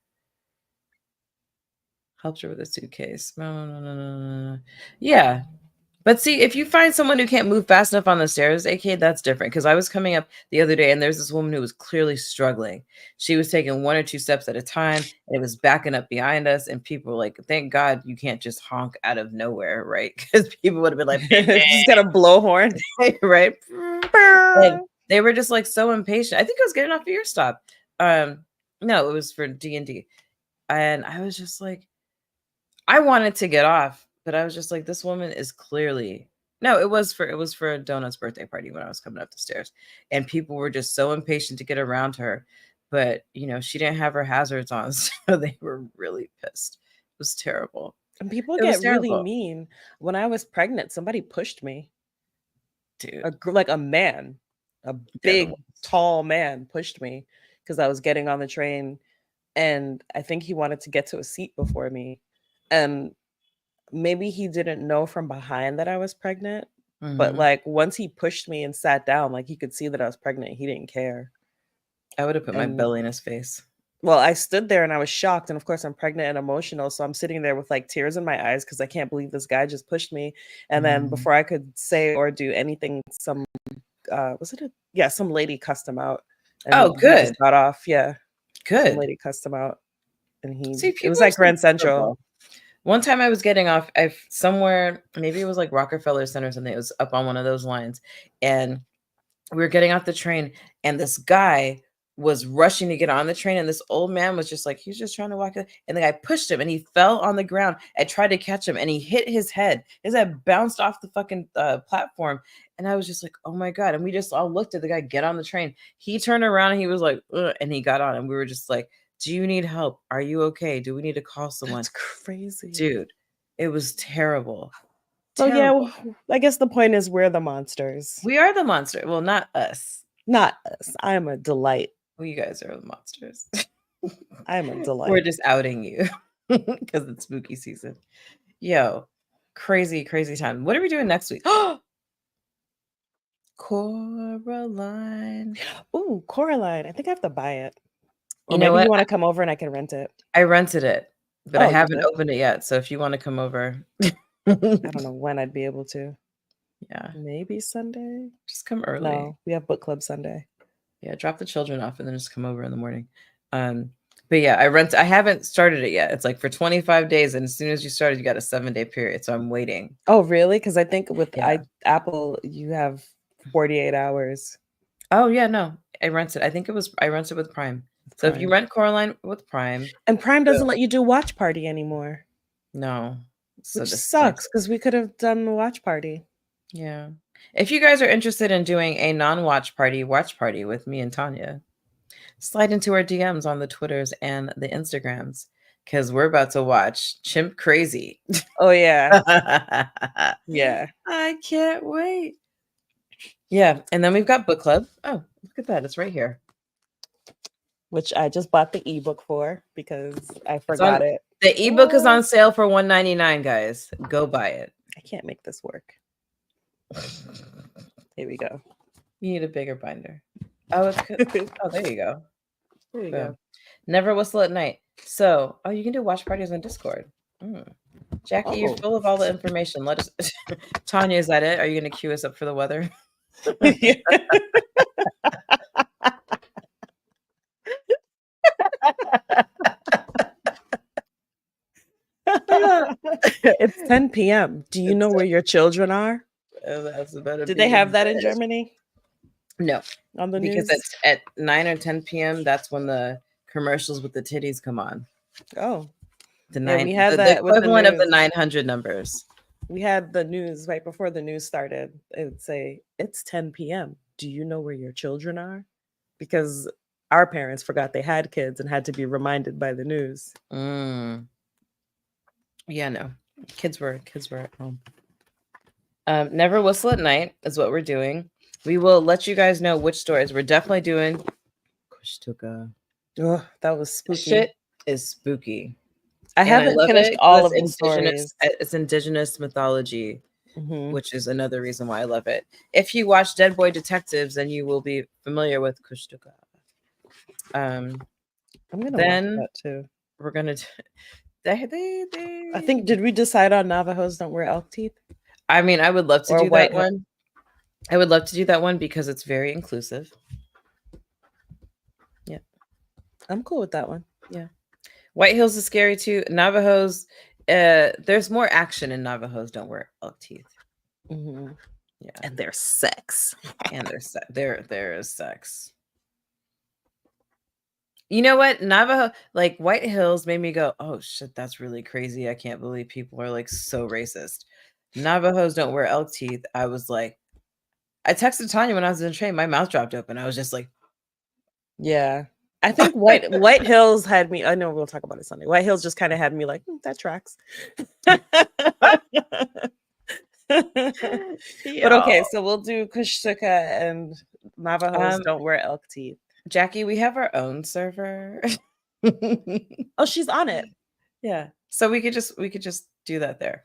Helped her with a suitcase. No. Yeah. But see, if you find someone who can't move fast enough on the stairs, AK, that's different. Because I was coming up the other day and there's this woman who was clearly struggling. She was taking 1 or 2 steps at a time and it was backing up behind us. And people were like, thank God you can't just honk out of nowhere, right? Because people would have been like, Just got a blowhorn. right? And they were just like so impatient. I think I was getting off of your stop. No, it was for D&D. And I was just like, I wanted to get off, but I was just like, this woman is clearly no, it was for a Donut's birthday party when I was coming up the stairs. And people were just so impatient to get around her. But you know, she didn't have her hazards on, so they were really pissed. It was terrible. And people It was get really terrible. mean. When I was pregnant, somebody pushed me. Dude. Like a man, a big, tall man pushed me because I was getting on the train, and I think he wanted to get to a seat before me. And maybe he didn't know from behind that I was pregnant, but Mhm. like once he pushed me and sat down, like he could see that I was pregnant. He didn't care. I would have put my And belly in his face. well, I stood there and I was shocked. And of course, I'm pregnant and emotional. So I'm sitting there with like tears in my eyes because I can't believe this guy just pushed me. And then Mhm. before I could say or do anything, some some lady cussed him out. And Oh, he good. just got off. Yeah. Some Good. lady cussed him out. And See, it people was are like so Grand Central. terrible. One time I was getting off somewhere, maybe it was like Rockefeller Center or something. It was up on one of those lines. And we were getting off the train, and this guy was rushing to get on the train. And this old man was just like, he's just trying to walk. And the guy pushed him, and he fell on the ground. I tried to catch him, and he hit his head. His head bounced off the fucking platform. And I was just like, oh my God. And we just all looked at the guy get on the train. He turned around and he was like, ugh, and he got on. And we were just like, do you need help? Are you okay? Do we need to call someone? That's crazy. Dude, it was terrible. So yeah, Terrible. I guess the point is we're the monsters. We are the monster. Well, not us. Not us. I am a delight. Well, you guys are the monsters. I am a delight. We're just outing you because it's spooky season. Yo, crazy, crazy time. What are we doing next week? Coraline. Ooh, Coraline. I think I have to buy it. Or You know maybe what? you want to come over and I can rent it. I rented it, but I Oh, you haven't did? opened it yet. So if you want to come over, I don't know when I'd be able to. Yeah, Maybe Sunday? just come early. No, we have book club Sunday. Yeah, drop the children off and then just come over in the morning. But yeah, I haven't started it yet. It's like for 25 days, and as soon as you started, you got a 7-day period. So I'm waiting. Oh, really? Because I think with Yeah. Apple, you have 48 hours. Oh yeah, no, I rented. I rented with Prime. So if you Prime. rent Coraline with Prime, And Prime doesn't let you do watch party anymore, no, so which this sucks because we could have done the watch party. Yeah. If you guys are interested in doing a non-watch party, watch party with me and Tanya, slide into our DMs on the Twitters and the Instagrams because we're about to watch Chimp Crazy. Oh yeah, yeah. I can't wait. Yeah, and then we've got book club. Oh, look at that! It's right here. Which I just bought the ebook for because I forgot it. The ebook is on sale for $1.99, guys. Go buy it. I can't make this work. Here we go. You need a bigger binder. Oh, it's good. Oh, there you go. There you Boom. go. Never whistle at night. So, you can do watch parties on Discord. Jackie, you're full of all the information. Let us. Tanya, is that it? Are you going to cue us up for the weather? It's 10 p.m. Do you know where your children are? Did they have that in Germany? No, on the because news? at 9 or 10 p.m. that's when the commercials with the titties come on. Oh, the we had that equivalent with of the 900 numbers. We had the news right before the news started. It would say it's 10 p.m. Do you know where your children are? Because our parents forgot they had kids and had to be reminded by the news. Yeah, no, kids were at home. Never whistle at night is what we're doing. We will let you guys know which stories we're definitely doing. Kushtuka. Oh, that was spooky. Shit is spooky. I haven't finished all of the stories. It's indigenous mythology, Mm-hmm. which is another reason why I love it. If you watch Dead Boy Detectives, then you will be familiar with Kushtuka. I'm gonna watch that too. We're gonna. I think, did we decide on Navajos don't wear elk teeth? I mean, I would love to Or do White that one. I would love to do that one because it's very inclusive. Yeah. I'm cool with that one. Yeah. White Hills is scary too. Navajos, there's more action in Navajos don't wear elk teeth. Mhm. Yeah. And there's sex. And there is sex. You know what? Navajo, like White Hills made me go, oh shit, that's really crazy. I can't believe people are like so racist. Navajos don't wear elk teeth. I was like, I texted Tanya when I was in the train, my mouth dropped open. I was just like, Yeah. I think White Hills had me. I know we'll talk about it Sunday. White Hills just kind of had me like, that tracks. But okay, so we'll do Kushtuka and Navajos don't wear elk teeth. Jackie, we have our own server. Oh, she's on it. Yeah. So we could just do that there.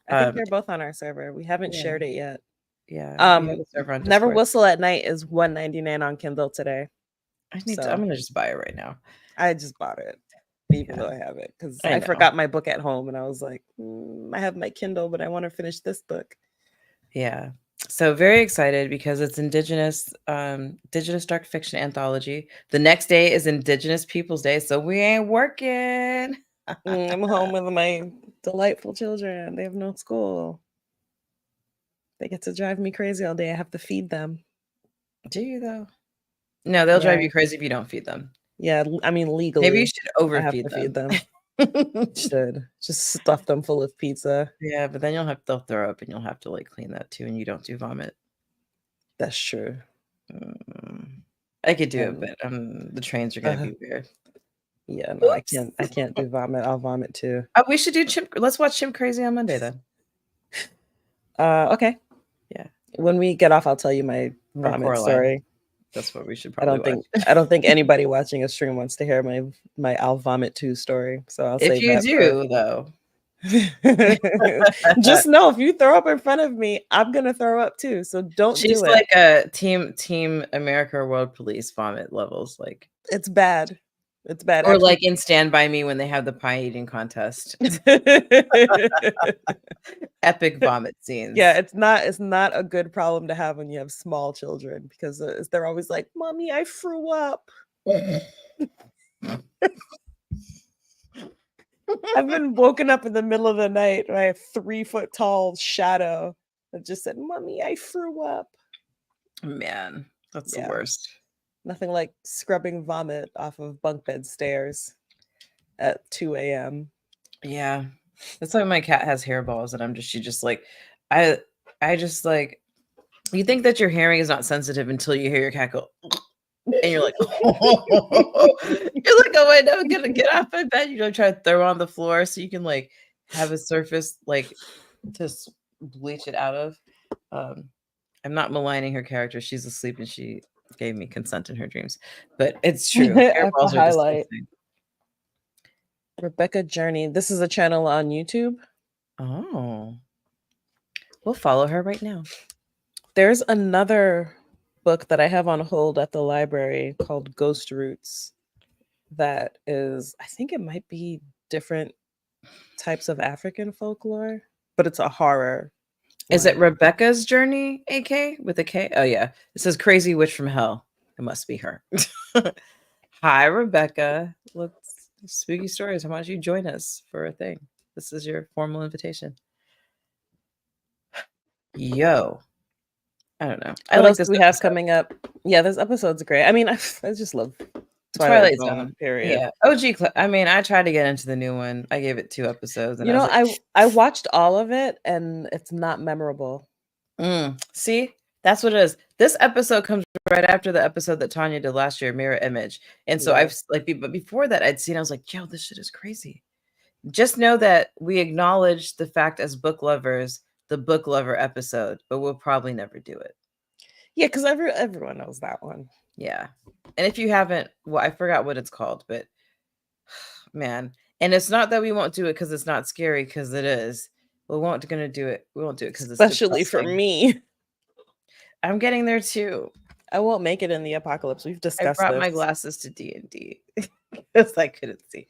I think they're both on our server. We haven't shared it yet. Yeah. We have a server on Never Discord. Whistle at Night is $1.99 on Kindle today. I'm gonna just buy it right now. I just bought it, even though I have it, because I forgot my book at home, and I was like, I have my Kindle, but I want to finish this book. Yeah. So very excited because it's Indigenous dark fiction anthology. The next day is Indigenous Peoples Day, so we ain't working. I'm home with my delightful children. They have no school. They get to drive me crazy all day. I have to feed them. Do you though? No, they'll drive you crazy if you don't feed them. Yeah, I mean legally. Maybe you should overfeed them. Feed them. Should just stuff them full of pizza. Yeah, but then they'll throw up and you'll have to like clean that too, and you don't do vomit. That's true. I could do it, but the trains are gonna be weird. Yeah, no, I can't do vomit. I'll vomit too. We should do Chimp. Let's watch Chimp Crazy on Monday then. Okay. Yeah. When we get off, I'll tell you my vomit story. That's what we should probably watch. I don't think anybody watching a stream wants to hear my I'll vomit too story. So I'll say if you do though. Just know if you throw up in front of me, I'm gonna throw up too. So don't She's do it. like a team America World Police vomit levels. Like it's bad. It's bad. Or like in Stand By Me when they have the pie eating contest. Epic vomit scenes. Yeah, it's not a good problem to have when you have small children, because they're always like, "Mommy, I threw up." I've been woken up in the middle of the night by a 3-foot tall shadow that just said, "Mommy, I threw up." Man, that's the worst. Nothing like scrubbing vomit off of bunk bed stairs at 2 a.m. Yeah. That's why my cat has hairballs, and she just like, I just like, you think that your hearing is not sensitive until you hear your cat go, and you're like, oh. You're like, oh wait, no, I'm gonna get off my bed. You don't try to throw on the floor so you can like have a surface like to bleach it out of. I'm not maligning her character. She's asleep and she gave me consent in her dreams, but it's true. Hairballs are disgusting. Rebecca Journey. This is a channel on YouTube. Oh, we'll follow her right now. There's another book that I have on hold at the library called Ghost Roots. That is, I think it might be different types of African folklore, but it's a horror. Is it Rebecca's Journey, AK with a K? Oh yeah, it says Crazy Witch from Hell. It must be her. Hi, Rebecca. Let's spooky stories. How about you join us for a thing? This is your formal invitation. Yo, I don't know. What else do we have coming up? Yeah, this episode's great. I mean, I just love Twilight Zone. Period. Yeah. OG. I mean, I tried to get into the new one. I gave it 2 episodes. And I watched all of it, and it's not memorable. See, that's what it is. This episode comes right after the episode that Tanya did last year, Mirror Image. And so I've like, but before that, I'd seen. I was like, yo, this shit is crazy. Just know that we acknowledge the fact as book lovers, the book lover episode, but we'll probably never do it. Yeah, because everyone knows that one. Yeah. And if you haven't, well, I forgot what it's called, but man. And it's not that we won't do it because it's not scary, because it is. We won't do it because it's especially for me. I'm getting there too. I won't make it in the apocalypse. We've discussed I brought my glasses to D&D because I couldn't see.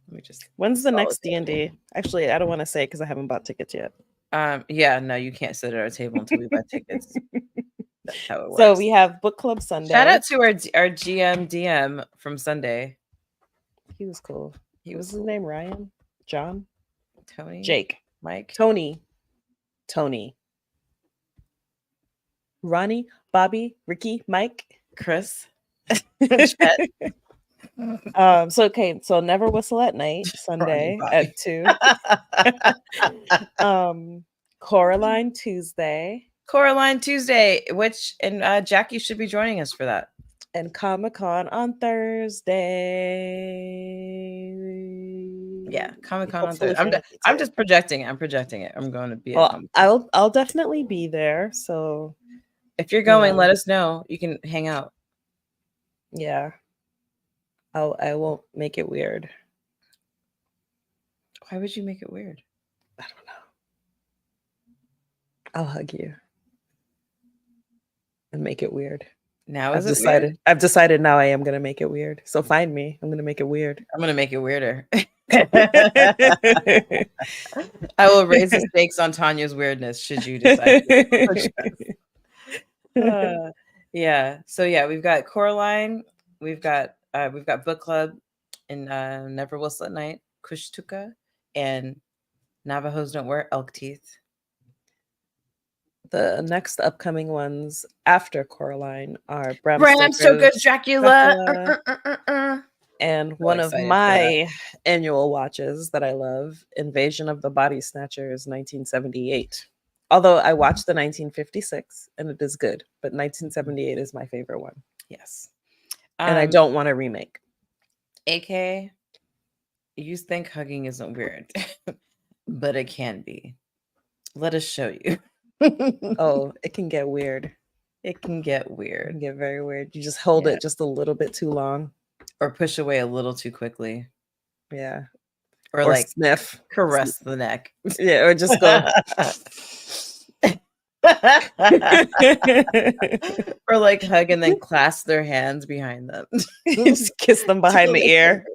Let me just. When's the next D&D? Actually, I don't want to say because I haven't bought tickets yet. Yeah, no, you can't sit at our table until we buy tickets. That's how it works. So we have book club Sunday. Shout out to our GM DM from Sunday. He was cool. He Was was his name Ryan? John? Tony, Jake. Mike, Tony. Ronnie, Bobby, Ricky, Mike. Chris. So Never Whistle at Night, Sunday Bobby. at 2. Coraline Tuesday. Coraline Tuesday, which and Jackie should be joining us for that. And Comic-Con on Thursday. Yeah, Comic-Con on Hopefully Thursday. for I'm just projecting it. I'm projecting it. I'm going to be at Well, Comic-Con. I'll definitely be there. So If you're going, know. let us know. You can hang out. yeah. I won't make it weird. Why would you make it weird? I don't know. I'll hug you and make it weird. Now I've is it weird? I've decided now I am gonna make it weird. So find me. I'm gonna make it weird. I'm gonna make it weirder. I will raise the stakes on Tanya's weirdness should you decide. Yeah. So yeah, we've got Coraline, we've got book club and Never Whistle at Night, Kushtuka, and Navajos Don't Wear Elk Teeth. The next upcoming ones after Coraline are Bram Stoker's Dracula. And one of my annual watches that I love, Invasion of the Body Snatchers, 1978. Although I watched the 1956 and it is good, but 1978 is my favorite one. Yes. And I don't want a remake. AK, you think hugging isn't weird, but it can be. Let us show you. Oh, it can get weird. It can get It weird. can get very weird. You just hold it just a little bit too long. Or push away a little too quickly. Yeah. Or like sniff. Caress the neck. Yeah, or just go. Or like hug and then clasp their hands behind them. Just kiss them behind the ear.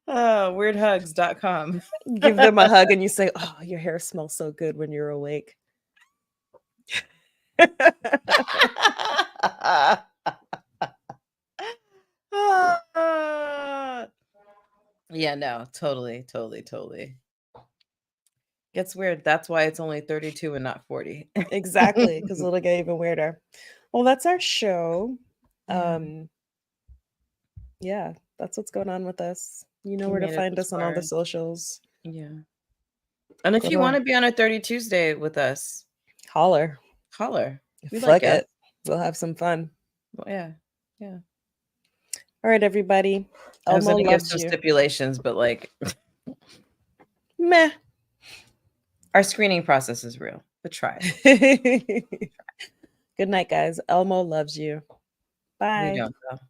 Weirdhugs.com. Give them a hug and you say, "Oh, your hair smells so good when you're awake." Yeah, no, totally. Gets weird. That's why it's only 32 and not 40. Exactly, because it'll get even weirder. Well, that's our show. Yeah, that's what's going on with us. You know where to find us on all the socials. Yeah. And if you want to be on a 30 Tuesday with us, holler. We like it. We'll have some fun. Well, yeah. All right, everybody. I was Elmo gonna give loves some you. stipulations, but like, Meh. Our screening process is real, but try it. Good night, guys. Elmo loves you. Bye. We don't know.